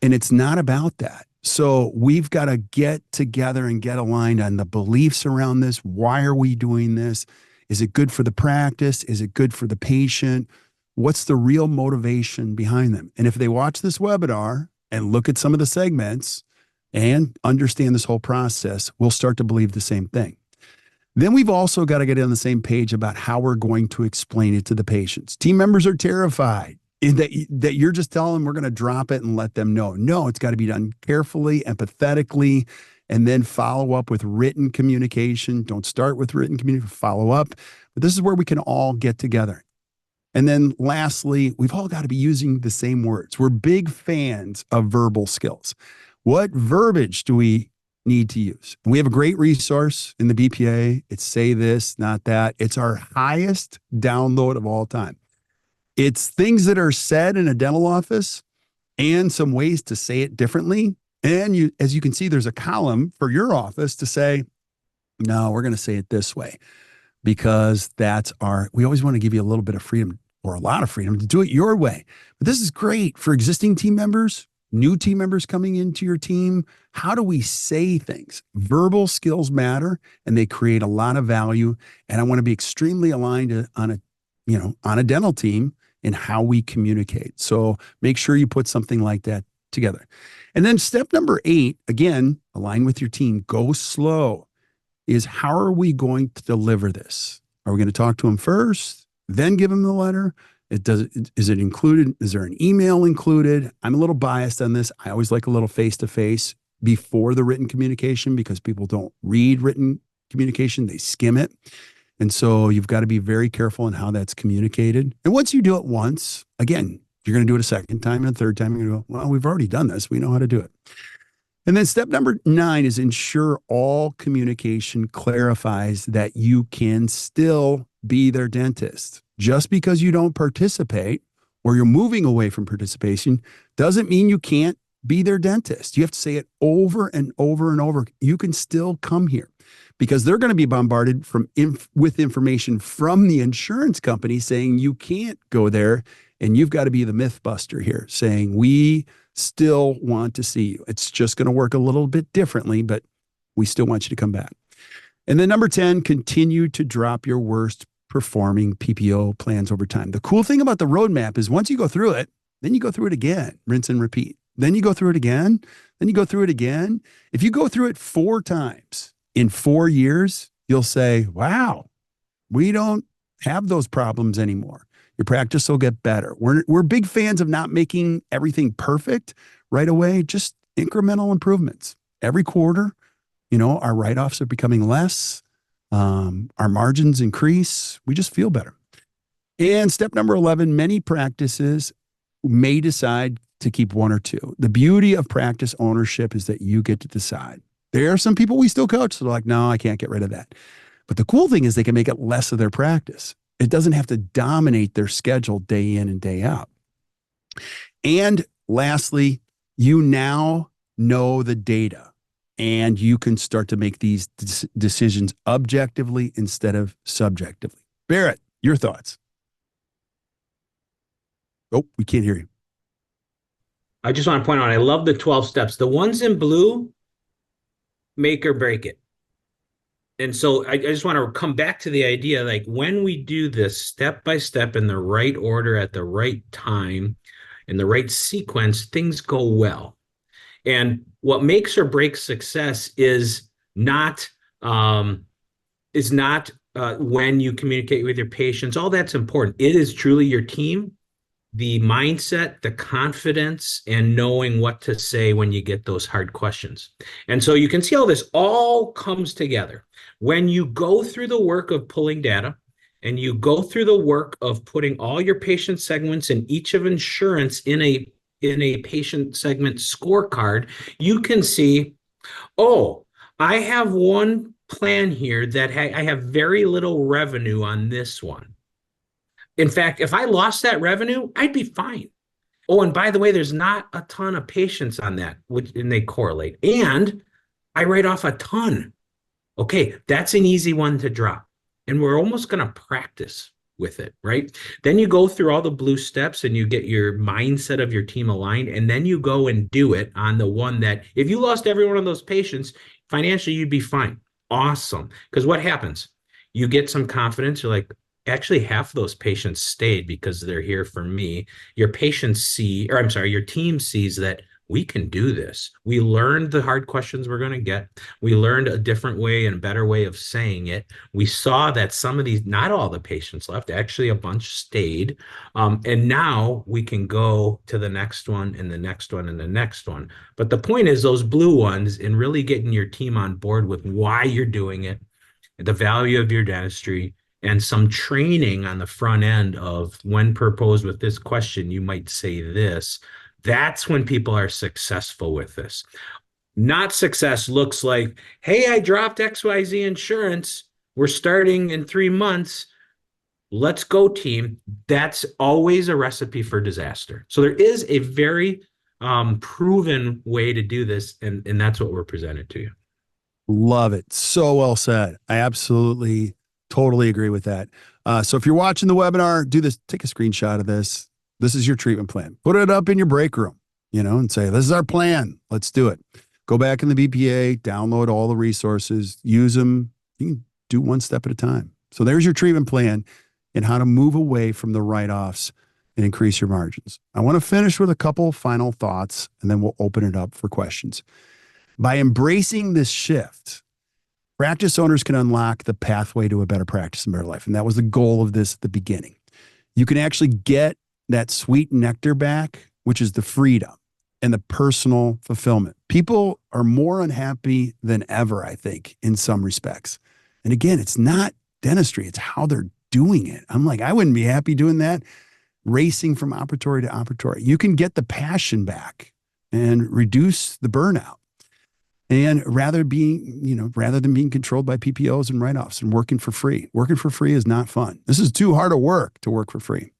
And it's not about that. So we've got to get together and get aligned on the beliefs around this. Why are we doing this? Is it good for the practice? Is it good for the patient? What's the real motivation behind them? And if they watch this webinar and look at some of the segments and understand this whole process, we'll start to believe the same thing. Then we've also got to get on the same page about how we're going to explain it to the patients. Team members are terrified that you're just telling them we're going to drop it and let them know. No, it's got to be done carefully, empathetically, and then follow up with written communication. Don't start with written communication, follow up. But this is where we can all get together. And then lastly, we've all got to be using the same words. We're big fans of verbal skills. What verbiage do we need to use? We have a great resource in the BPA. It's say this, not that. It's our highest download of all time. It's things that are said in a dental office and some ways to say it differently. And as you can see, there's a column for your office to say, no, we're going to say it this way, because we always want to give you a little bit of freedom, or a lot of freedom, to do it your way. But this is great for existing team members, new team members coming into your team. How do we say things? Verbal skills matter, and they create a lot of value. And I want to be extremely aligned on a dental team in how we communicate. So make sure you put something like that together. And then step number 8, again, align with your team, go slow, is how are we going to deliver this? Are we going to talk to them first, then give them the letter? Is it included? Is there an email included? I'm a little biased on this. I always like a little face-to-face before the written communication, because people don't read written communication. They skim it. And so you've got to be very careful in how that's communicated. And once you do it once, again, you're going to do it a second time and a third time. You're going to go, well, we've already done this. We know how to do it. And then step number 9 is ensure all communication clarifies that you can still be their dentist. Just because you don't participate or you're moving away from participation doesn't mean you can't be their dentist. You have to say it over and over and over. You can still come here, because they're going to be bombarded with information from the insurance company saying you can't go there. And you've got to be the myth buster here, saying we still want to see you. It's just going to work a little bit differently, but we still want you to come back. And then number 10, continue to drop your worst performing PPO plans over time. The cool thing about the roadmap is once you go through it, then you go through it again, rinse and repeat. Then you go through it again, then you go through it again. If you go through it 4 times in 4 years, you'll say, wow, we don't have those problems anymore. Your practice will get better. We're big fans of not making everything perfect right away, just incremental improvements. Every quarter, our write-offs are becoming less. Our margins increase. We just feel better. And step number 11, many practices may decide to keep 1 or 2. The beauty of practice ownership is that you get to decide. There are some people we still coach. So they're like, no, I can't get rid of that. But the cool thing is they can make it less of their practice. It doesn't have to dominate their schedule day in and day out. And lastly, you now know the data and you can start to make these decisions objectively instead of subjectively. Barrett, your thoughts? Oh, we can't hear you. I just want to point out, I love the 12 steps. The ones in blue make or break it. And so I just want to come back to the idea, like when we do this step by step in the right order at the right time, in the right sequence, things go well. And what makes or breaks success is not when you communicate with your patients. All that's important. It is truly your team, the mindset, the confidence, and knowing what to say when you get those hard questions. And so you can see how this all comes together. When you go through the work of pulling data and you go through the work of putting all your patient segments in each of insurance in a patient segment scorecard, you can see, oh, I have one plan here that I have very little revenue on this one. In fact, if I lost that revenue, I'd be fine. Oh, and by the way, there's not a ton of patients on that, and they correlate. And I write off a ton. Okay, that's an easy one to drop. And we're almost going to practice with it, right? Then you go through all the blue steps and you get your mindset of your team aligned. And then you go and do it on the one that if you lost every one of those patients, financially, you'd be fine. Awesome. Because what happens? You get some confidence. You're like, actually, half of those patients stayed because they're here for me. Your team sees that we can do this. We learned the hard questions we're going to get. We learned a different way and a better way of saying it. We saw that some of these, not all the patients left, actually a bunch stayed. And now we can go to the next one and the next one and the next one. But the point is those blue ones and really getting your team on board with why you're doing it, the value of your dentistry, and some training on the front end of when proposed with this question, you might say this. That's when people are successful with this. Not success looks like, hey, I dropped XYZ insurance. We're starting in 3 months. Let's go, team. That's always a recipe for disaster. So there is a very proven way to do this, and that's what we're presented to you. Love it. So well said. I absolutely totally agree with that. So if you're watching the webinar, do this, take a screenshot of this. This is your treatment plan. Put it up in your break room, and say, this is our plan. Let's do it. Go back in the BPA, download all the resources, use them. You can do one step at a time. So there's your treatment plan and how to move away from the write-offs and increase your margins. I want to finish with a couple final thoughts, and then we'll open it up for questions. By embracing this shift, practice owners can unlock the pathway to a better practice and better life. And that was the goal of this at the beginning. You can actually get that sweet nectar back, which is the freedom and the personal fulfillment. People are more unhappy than ever, I think, in some respects. And again, it's not dentistry, it's how they're doing it. I'm like, I wouldn't be happy doing that, racing from operatory to operatory. You can get the passion back and reduce the burnout. And rather than being controlled by PPOs and write-offs and working for free is not fun. This is too hard of work to work for free.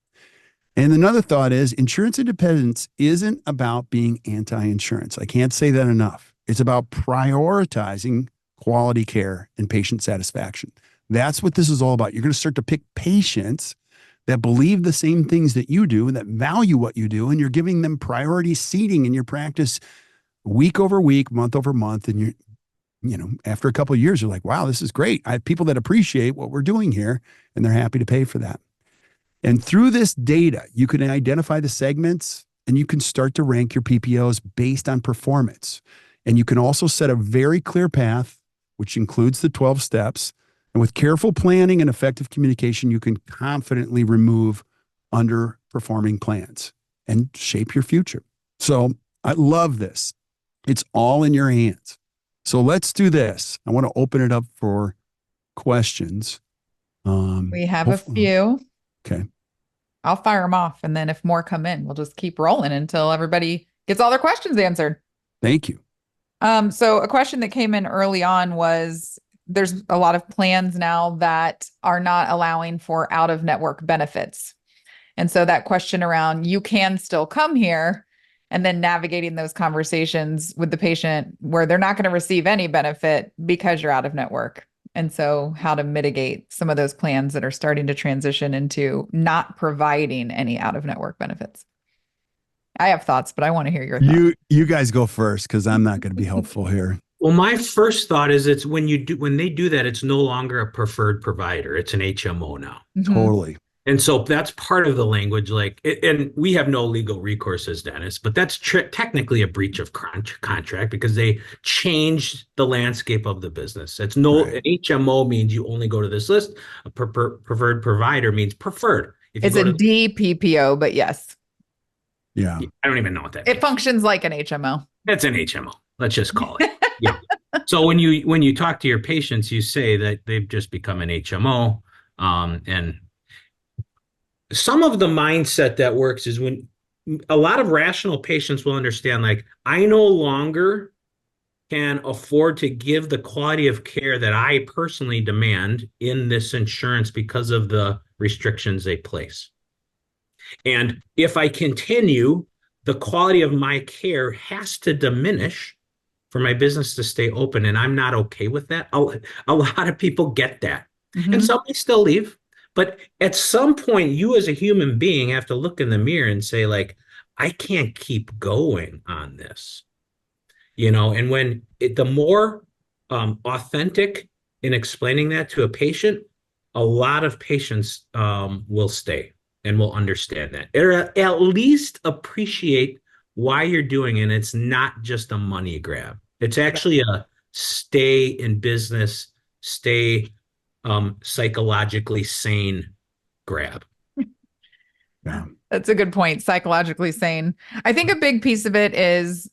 And another thought is insurance independence isn't about being anti-insurance. I can't say that enough. It's about prioritizing quality care and patient satisfaction. That's what this is all about. You're going to start to pick patients that believe the same things that you do and that value what you do, and you're giving them priority seating in your practice week over week, month over month. And after a couple of years, you're like, wow, this is great. I have people that appreciate what we're doing here, and they're happy to pay for that. And through this data, you can identify the segments and you can start to rank your PPOs based on performance. And you can also set a very clear path, which includes the 12 steps. And with careful planning and effective communication, you can confidently remove underperforming plans and shape your future. So I love this. It's all in your hands. So let's do this. I want to open it up for questions. We have a few. Okay. I'll fire them off. And then if more come in, we'll just keep rolling until everybody gets all their questions answered. Thank you. So a question that came in early on was there's a lot of plans now that are not allowing for out of network benefits. And so that question around you can still come here and then navigating those conversations with the patient where they're not going to receive any benefit because you're out of network. And so how to mitigate some of those plans that are starting to transition into not providing any out of network benefits. I have thoughts, but I want to hear your thoughts. You guys go first because I'm not going to be helpful here. Well, my first thought is it's when they do that, it's no longer a preferred provider. It's an HMO now. Mhm. Totally. And so that's part of the language, and we have no legal recourse as dentists, but that's technically a breach of contract because they changed the landscape of the business. An HMO means you only go to this list. A preferred provider means preferred. It's a DPPO, but yes. Yeah. I don't even know what that means. It functions like an HMO. It's an HMO. Let's just call it. Yeah. So when you talk to your patients, you say that they've just become an HMO, and some of the mindset that works is when a lot of rational patients will understand, like, I no longer can afford to give the quality of care that I personally demand in this insurance because of the restrictions they place. And if I continue, the quality of my care has to diminish for my business to stay open. And I'm not okay with that. A lot of people get that. Mhm. And some may still leave. But at some point, you as a human being have to look in the mirror and say, like, I can't keep going on this. And when the more authentic in explaining that to a patient, a lot of patients will stay and will understand that, or at least appreciate why you're doing it. And it's not just a money grab. It's actually a stay in business, stay psychologically sane grab. Yeah. That's a good point. Psychologically sane. I think a big piece of it is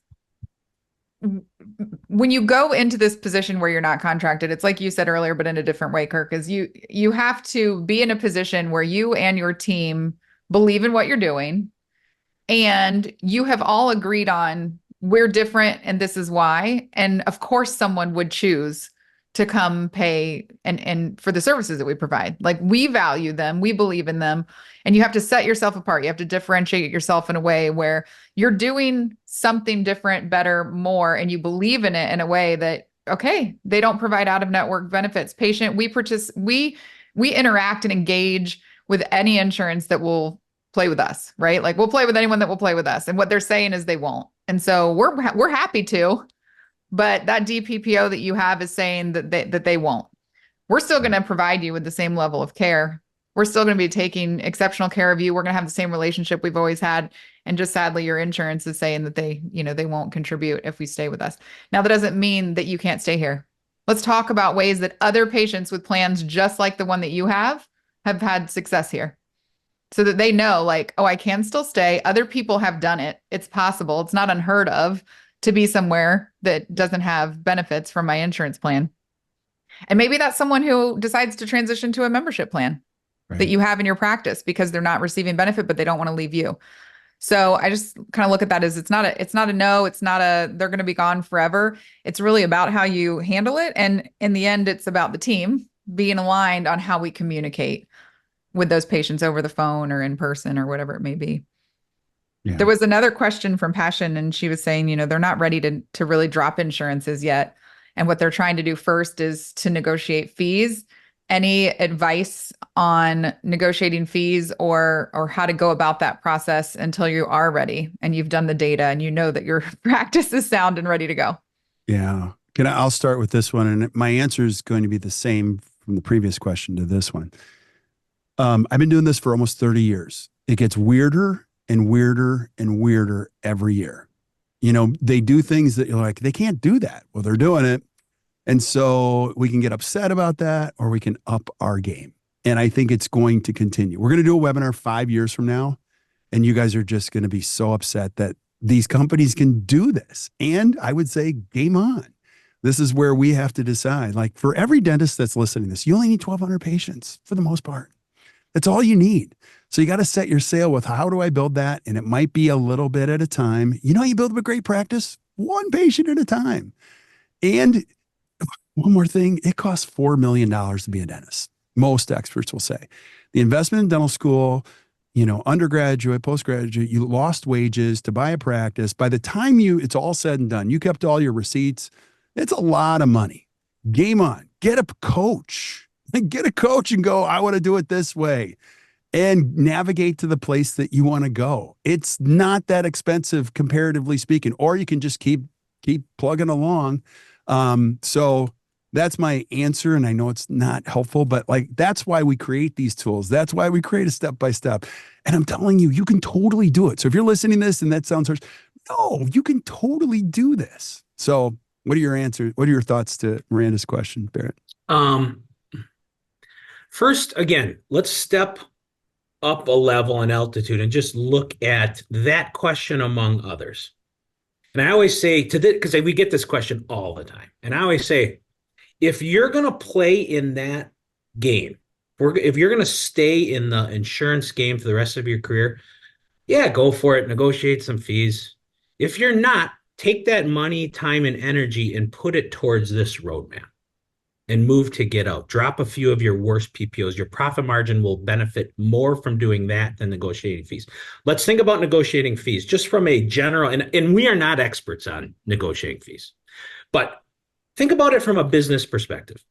when you go into this position where you're not contracted, it's like you said earlier, but in a different way, Kirk, is you have to be in a position where you and your team believe in what you're doing and you have all agreed on we're different and this is why. And of course, someone would choose to come pay and for the services that we provide. Like, we value them, we believe in them, and you have to set yourself apart. You have to differentiate yourself in a way where you're doing something different, better, more, and you believe in it in a way that, okay, they don't provide out of network benefits. Patient, we interact and engage with any insurance that will play with us, right? Like, we'll play with anyone that will play with us. And what they're saying is they won't. And so we're happy to. But that DPPO that you have is saying that they won't. We're still going to provide you with the same level of care. We're still going to be taking exceptional care of you. We're going to have the same relationship we've always had. And just sadly, your insurance is saying that they won't contribute if we stay with us. Now, that doesn't mean that you can't stay here. Let's talk about ways that other patients with plans just like the one that you have had success here. So that they know, like, oh, I can still stay. Other people have done it. It's possible. It's not unheard of to be somewhere that doesn't have benefits from my insurance plan. And maybe that's someone who decides to transition to a membership plan that you have in your practice because they're not receiving benefit, but they don't want to leave you. So I just kind of look at that as it's not a no, it's not they're going to be gone forever. It's really about how you handle it. And in the end, it's about the team being aligned on how we communicate with those patients over the phone or in person or whatever it may be. Yeah. There was another question from Passion, and she was saying, they're not ready to really drop insurances yet. And what they're trying to do first is to negotiate fees. Any advice on negotiating fees or how to go about that process until you are ready and you've done the data and you know that your practice is sound and ready to go? Yeah. I'll start with this one. And my answer is going to be the same from the previous question to this one. I've been doing this for almost 30 years. It gets weirder and weirder and weirder every year. They do things that you're like, they can't do that. Well, they're doing it. And so we can get upset about that or we can up our game. And I think it's going to continue. We're going to do a webinar 5 years from now. And you guys are just going to be so upset that these companies can do this. And I would say, game on. This is where we have to decide. Like, for every dentist that's listening to this, you only need 1,200 patients for the most part. That's all you need. So you got to set your sail with, how do I build that? And it might be a little bit at a time. You build a great practice one patient at a time. And one more thing, it costs $4 million to be a dentist. Most experts will say the investment in dental school, undergraduate, postgraduate, you lost wages to buy a practice. By the time it's all said and done, you kept all your receipts. It's a lot of money. Game on. Get a coach. Get a coach and go, I want to do it this way, and navigate to the place that you want to go. It's not that expensive, comparatively speaking, or you can just keep plugging along. So that's my answer. And I know it's not helpful, but that's why we create these tools. That's why we create a step-by-step. And I'm telling you, you can totally do it. So if you're listening to this and that sounds harsh, no, you can totally do this. So what are your answers? What are your thoughts to Miranda's question, Barrett? First, again, let's step up a level in altitude and just look at that question among others. And I always say because we get this question all the time. And I always say, if you're going to play in that game, if you're going to stay in the insurance game for the rest of your career, yeah, go for it. Negotiate some fees. If you're not, take that money, time, and energy and put it towards this roadmap and move to get out. Drop a few of your worst PPOs. Your profit margin will benefit more from doing that than negotiating fees. Let's think about negotiating fees just from a general, and we are not experts on negotiating fees, but think about it from a business perspective.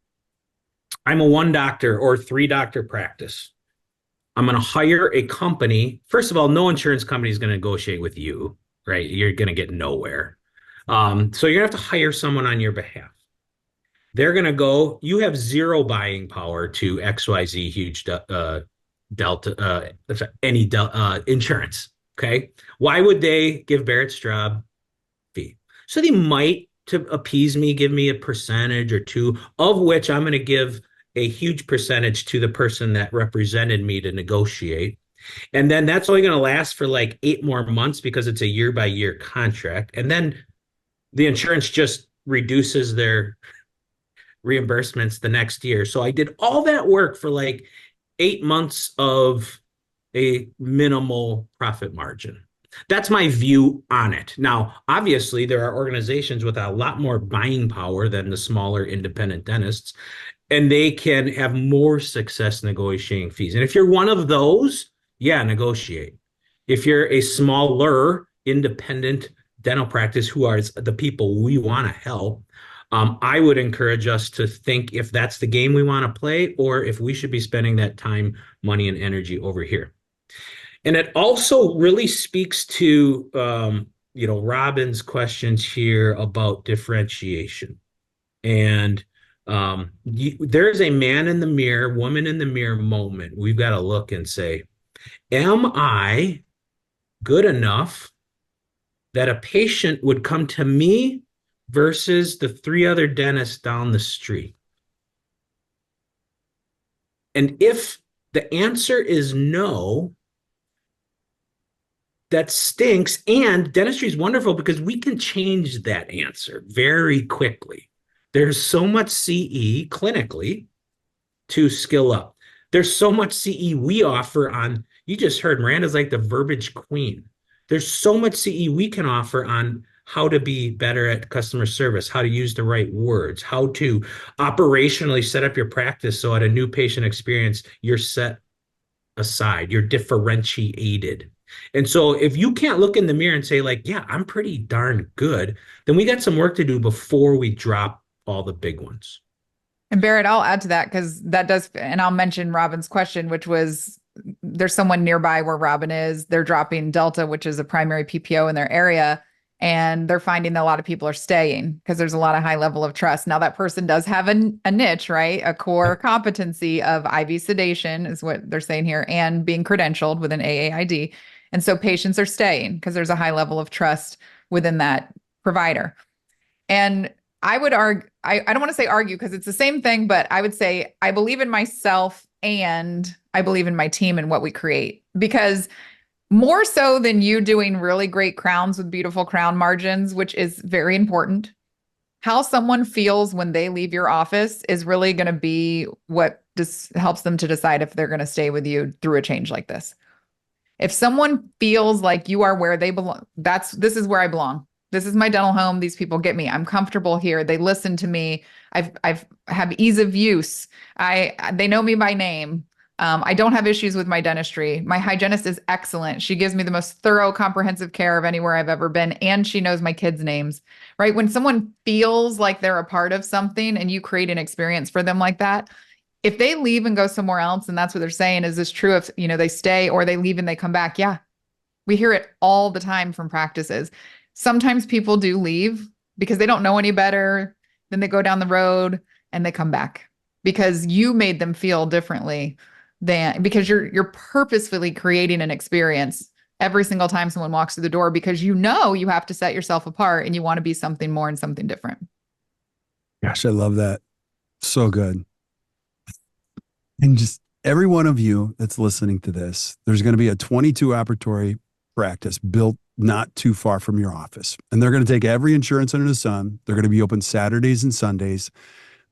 I'm a 1 doctor or 3 doctor practice. I'm going to hire a company. First of all, no insurance company is going to negotiate with you, right? You're going to get nowhere. So you're going to have to hire someone on your behalf. They're going to go, you have zero buying power to XYZ huge insurance. Okay. Why would they give Barrett Straub fee? So they might, to appease me, give me a percentage or two, of which I'm going to give a huge percentage to the person that represented me to negotiate. And then that's only going to last for 8 more months because it's a year-by-year contract. And then the insurance just reduces their reimbursements the next year. So I did all that work for 8 months of a minimal profit margin. That's my view on it. Now, obviously, there are organizations with a lot more buying power than the smaller independent dentists, and they can have more success negotiating fees. And if you're one of those, yeah, negotiate. If you're a smaller independent dental practice who are the people we want to help, I would encourage us to think if that's the game we want to play or if we should be spending that time, money, and energy over here. And it also really speaks to, Robin's questions here about differentiation. And there's a man in the mirror, woman in the mirror moment. We've got to look and say, am I good enough that a patient would come to me versus the 3 other dentists down the street? And if the answer is no, that stinks. And dentistry is wonderful because we can change that answer very quickly. There's so much CE clinically to skill up. There's so much CE we offer on, you just heard Miranda's like the verbiage queen. There's so much CE we can offer on how to be better at customer service, how to use the right words, how to operationally set up your practice so at a new patient experience, you're set aside, you're differentiated. And so if you can't look in the mirror and say yeah, I'm pretty darn good, then we got some work to do before we drop all the big ones. And Barrett, I'll add to that because that does, and I'll mention Robin's question, which was there's someone nearby where Robin is. They're dropping Delta, which is a primary PPO in their area. And they're finding that a lot of people are staying because there's a lot of high level of trust. Now that person does have a niche, right? A core competency of IV sedation is what they're saying here and being credentialed with an AAID. And so patients are staying because there's a high level of trust within that provider. And I would argue, I don't want to say argue because it's the same thing, but I would say I believe in myself and I believe in my team and what we create, because more so than you doing really great crowns with beautiful crown margins, which is very important, how someone feels when they leave your office is really going to be what just helps them to decide if they're going to stay with you through a change like this. If someone feels like you are where they belong, this is where I belong. This is my dental home. These people get me. I'm comfortable here. They listen to me. I've have ease of use. They know me by name. I don't have issues with my dentistry. My hygienist is excellent. She gives me the most thorough, comprehensive care of anywhere I've ever been, and she knows my kids' names, right? When someone feels like they're a part of something and you create an experience for them like that, if they leave and go somewhere else, and that's what they're saying, is this true if, they stay or they leave and they come back? Yeah, we hear it all the time from practices. Sometimes people do leave because they don't know any better. Then they go down the road and they come back because you made them feel differently because you're purposefully creating an experience every single time someone walks through the door, because you have to set yourself apart and you want to be something more and something different. Gosh, I love that. So good. And just every one of you that's listening to this, there's going to be a 22 operatory practice built not too far from your office. And they're going to take every insurance under the sun. They're going to be open Saturdays and Sundays.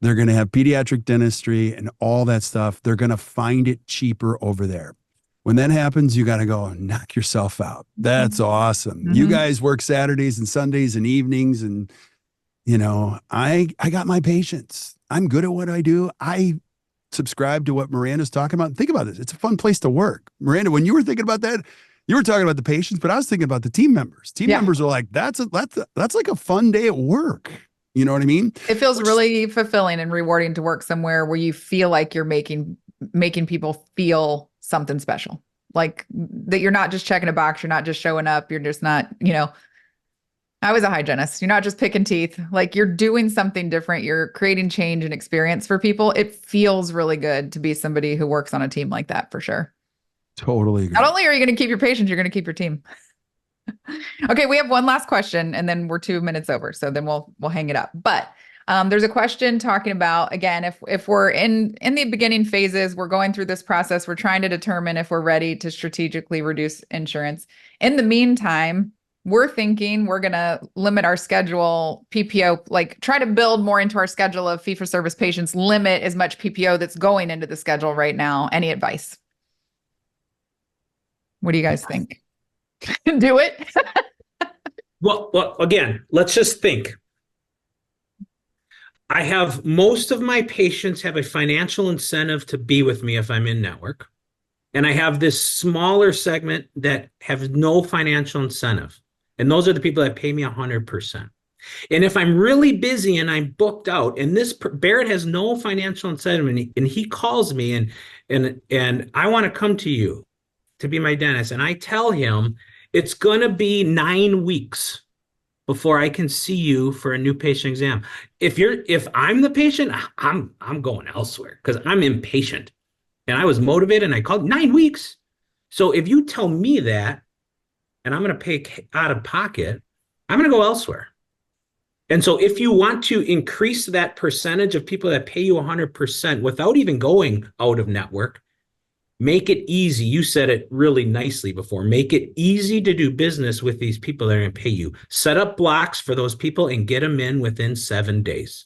They're going to have pediatric dentistry and all that stuff. They're going to find it cheaper over there. When that happens, you got to go and knock yourself out. That's awesome. Mm-hmm. You guys work Saturdays and Sundays and evenings. And, I got my patients. I'm good at what I do. I subscribe to what Miranda's talking about. Think about this. It's a fun place to work. Miranda, when you were thinking about that, you were talking about the patients, but I was thinking about the team members. Team members are like, that's like a fun day at work. You know what I mean? It feels really fulfilling and rewarding to work somewhere where you feel like you're making people feel something special. Like that you're not just checking a box, you're not just showing up, you're just not, I was a hygienist. You're not just picking teeth. Like you're doing something different. You're creating change and experience for people. It feels really good to be somebody who works on a team like that, for sure. Totally agree. Not only are you going to keep your patients, you're going to keep your team. Okay, we have one last question and then we're 2 minutes over. So then we'll hang it up. But there's a question talking about, again, if we're in the beginning phases, we're going through this process, we're trying to determine if we're ready to strategically reduce insurance. In the meantime, we're thinking we're going to limit our schedule PPO, like try to build more into our schedule of fee-for-service patients, limit as much PPO that's going into the schedule right now. Any advice? What do you guys think? Do it? Well, again, let's just think. I have most of my patients have a financial incentive to be with me if I'm in network. And I have this smaller segment that have no financial incentive. And those are the people that pay me 100%. And if I'm really busy and I'm booked out, and Barrett has no financial incentive, and he calls me and I want to come to you to be my dentist, and I tell him it's going to be 9 weeks before I can see you for a new patient exam. If I'm the patient, I'm going elsewhere because I'm impatient. And I was motivated and I called 9 weeks. So if you tell me that and I'm going to pay out of pocket, I'm going to go elsewhere. And so if you want to increase that percentage of people that pay you 100% without even going out of network, make it easy. You said it really nicely before. Make it easy to do business with these people that are going to pay you. Set up blocks for those people and get them in within 7 days.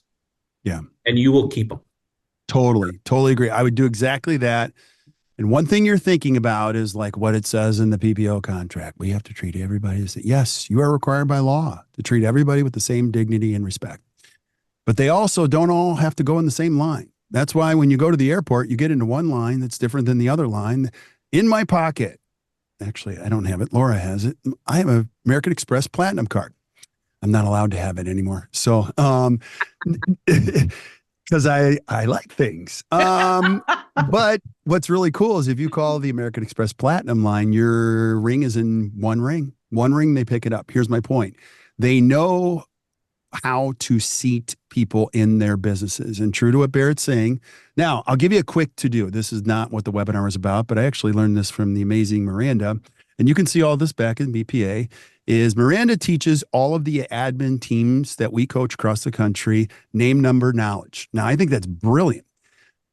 Yeah. And you will keep them. Totally agree. I would do exactly that. And one thing you're thinking about is like what it says in the PPO contract. We have to treat everybody. Yes, you are required by law to treat everybody with the same dignity and respect. But they also don't all have to go in the same line. That's why when you go to the airport, you get into one line that's different than the other line. In my pocket, actually, I don't have it. Laura has it. I have an American Express Platinum card. I'm not allowed to have it anymore. So, because I like things. But what's really cool is if you call the American Express Platinum line, your ring is in one ring. One ring, they pick it up. Here's my point. They know how to seat people in their businesses. And true to what Barrett's saying. Now, I'll give you a quick to-do. This is not what the webinar is about, but I actually learned this from the amazing Miranda. And you can see all this back in BPA, is Miranda teaches all of the admin teams that we coach across the country, name, number, knowledge. Now, I think that's brilliant.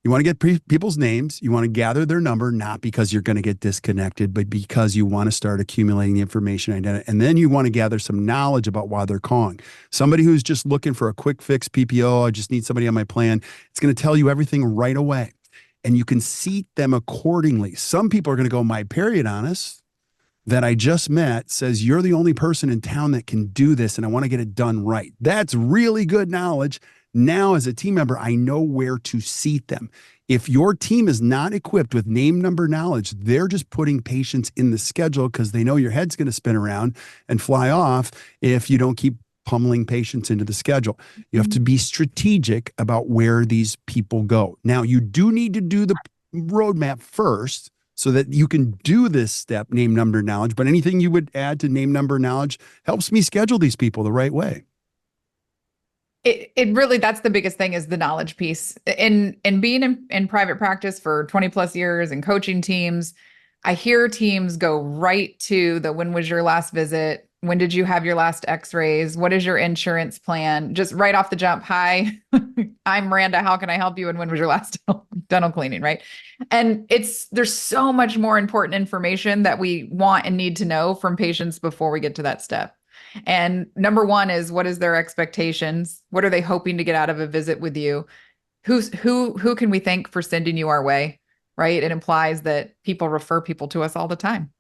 You want to get people's names. You want to gather their number, not because you're going to get disconnected, but because you want to start accumulating the information. And then you want to gather some knowledge about why they're calling. Somebody who's just looking for a quick fix PPO, I just need somebody on my plan. It's going to tell you everything right away. And you can seat them accordingly. Some people are going to go my periodontists. that I just met says, you're the only person in town that can do this, and I want to get it done right. That's really good knowledge. Now, as a team member, I know where to seat them. If your team is not equipped with name, number knowledge, they're just putting patients in the schedule because they know your head's going to spin around and fly off if you don't keep pummeling patients into the schedule. You have to be strategic about where these people go. Now, you do need to do the roadmap first so that you can do this step, name, number, knowledge. But anything you would add to name, number, knowledge helps me schedule these people the right way. It really, that's the biggest thing, is the knowledge piece. In being in private practice for 20 plus years and coaching teams, I hear teams go right to the, when was your last visit? When did you have your last x-rays? What is your insurance plan? Just right off the jump. Hi, I'm Miranda. How can I help you? And when was your last dental cleaning? Right. And there's so much more important information that we want and need to know from patients before we get to that step. And number one is, what is their expectations? What are they hoping to get out of a visit with you? Who can we thank for sending you our way? Right. It implies that people refer people to us all the time,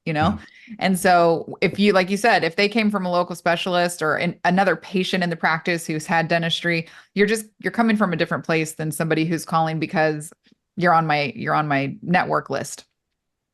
you know? And so if you, like you said, if they came from a local specialist or another patient in the practice who's had dentistry, you're coming from a different place than somebody who's calling because you're on my network list.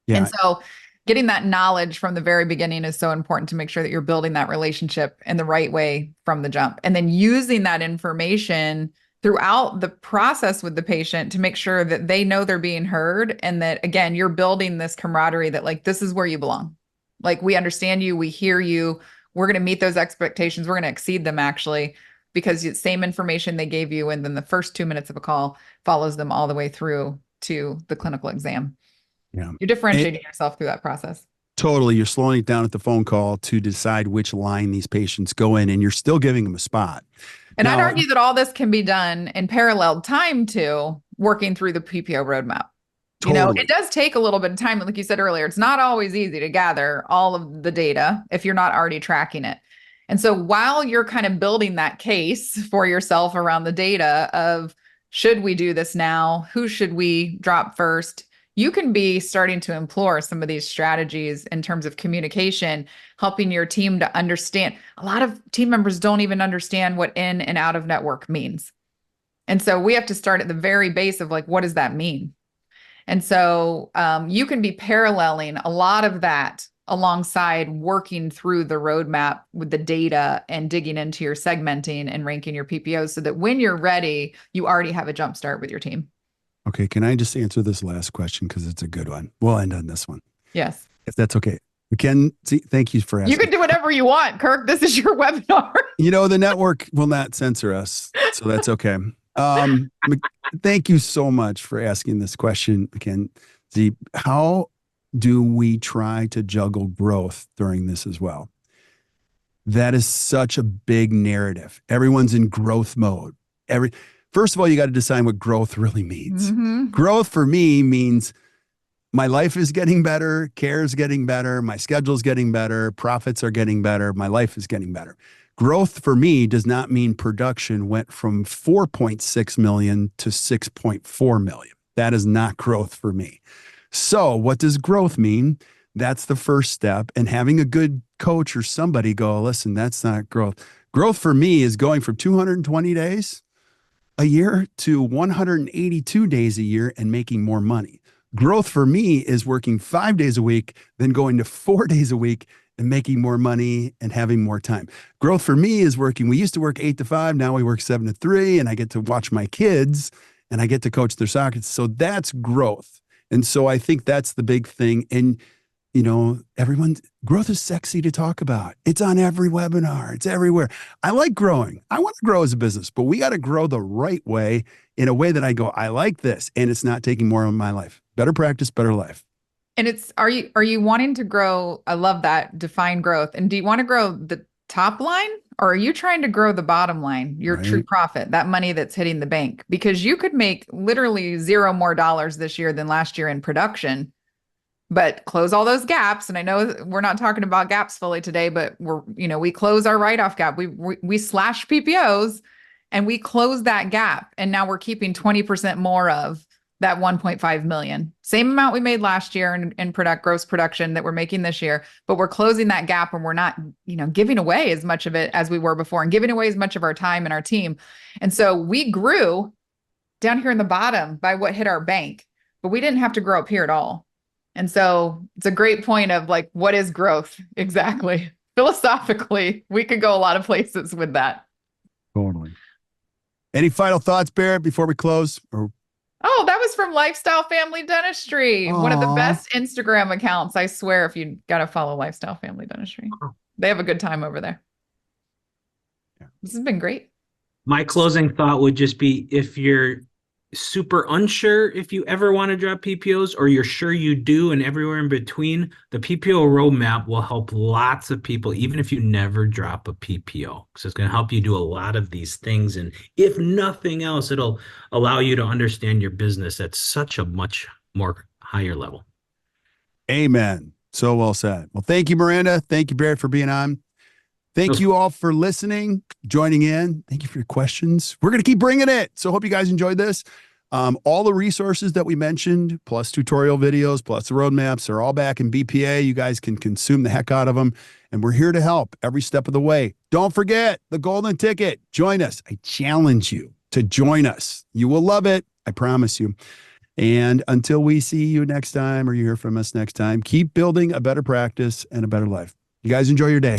Yeah. And so getting that knowledge from the very beginning is so important to make sure that you're building that relationship in the right way from the jump. And then using that information throughout the process with the patient to make sure that they know they're being heard. And that, again, you're building this camaraderie that, like, this is where you belong. Like, we understand you, we hear you, we're going to meet those expectations. We're going to exceed them, actually, because it's the same information they gave you. And then the first 2 minutes of a call follows them all the way through to the clinical exam. Yeah. You're differentiating yourself through that process. Totally. You're slowing it down at the phone call to decide which line these patients go in, and you're still giving them a spot. And now, I'd argue that all this can be done in parallel time to working through the PPO roadmap. Totally. You know, it does take a little bit of time. Like you said earlier, it's not always easy to gather all of the data if you're not already tracking it. And so while you're kind of building that case for yourself around the data of, should we do this now? Who should we drop first? You can be starting to employ some of these strategies in terms of communication, helping your team to understand. A lot of team members don't even understand what in and out of network means. And so we have to start at the very base of, like, what does that mean? And so you can be paralleling a lot of that alongside working through the roadmap with the data and digging into your segmenting and ranking your PPOs so that when you're ready, you already have a jump start with your team. Okay, can I just answer this last question because it's a good one? We'll end on this one. Yes. If that's okay. Thank you for asking. You can do whatever you want, Kirk. This is your webinar. You know, the network will not censor us, so that's okay. Thank you so much for asking this question, Mackenzie. How do we try to juggle growth during this as well? That is such a big narrative. Everyone's in growth mode. First of all, you got to decide what growth really means. Mm-hmm. Growth for me means my life is getting better, care is getting better, my schedule is getting better, profits are getting better, my life is getting better. Growth for me does not mean production went from 4.6 million to 6.4 million. That is not growth for me. So what does growth mean? That's the first step. And having a good coach or somebody go, listen, that's not growth. Growth for me is going from 220 days a year to 182 days a year and making more money. Growth for me is working 5 days a week, then going to 4 days a week and making more money and having more time. Growth for me is we used to work 8 to 5. Now we work 7 to 3, and I get to watch my kids and I get to coach their soccer. So that's growth. And so I think that's the big thing. And, you know, growth is sexy to talk about. It's on every webinar. It's everywhere. I like growing. I want to grow as a business, but we got to grow the right way, in a way that I go, I like this, and it's not taking more of my life. Better practice, better life. And are you wanting to grow? I love that. Define growth. And do you want to grow the top line, or are you trying to grow the bottom line, your true profit, that money that's hitting the bank? Because you could make literally $0 more this year than last year in production, but close all those gaps. And I know we're not talking about gaps fully today, but we close our write-off gap. We slash PPOs and we close that gap. And now we're keeping 20% more of that 1.5 million. Same amount we made last year in gross production that we're making this year, but we're closing that gap and we're not, giving away as much of it as we were before and giving away as much of our time and our team. And so we grew down here in the bottom by what hit our bank, but we didn't have to grow up here at all. And so it's a great point of like, what is growth? Exactly. Philosophically, we could go a lot of places with that. Totally. Any final thoughts, Barrett, before we close? Oh, that was from Lifestyle Family Dentistry. Aww. One of the best Instagram accounts. I swear, if you got to follow Lifestyle Family Dentistry, they have a good time over there. Yeah. This has been great. My closing thought would just be, if you're super unsure if you ever want to drop PPOs, or you're sure you do, and everywhere in between, the PPO Roadmap will help lots of people, even if you never drop a PPO. So it's going to help you do a lot of these things. And if nothing else, it'll allow you to understand your business at such a much more higher level. Amen. So well said. Well, thank you, Miranda. Thank you, Barrett, for being on. Thank you all for listening, joining in. Thank you for your questions. We're going to keep bringing it. So hope you guys enjoyed this. All the resources that we mentioned, plus tutorial videos, plus the roadmaps, are all back in BPA. You guys can consume the heck out of them. And we're here to help every step of the way. Don't forget the golden ticket. Join us. I challenge you to join us. You will love it. I promise you. And until we see you next time, or you hear from us next time, keep building a better practice and a better life. You guys enjoy your day.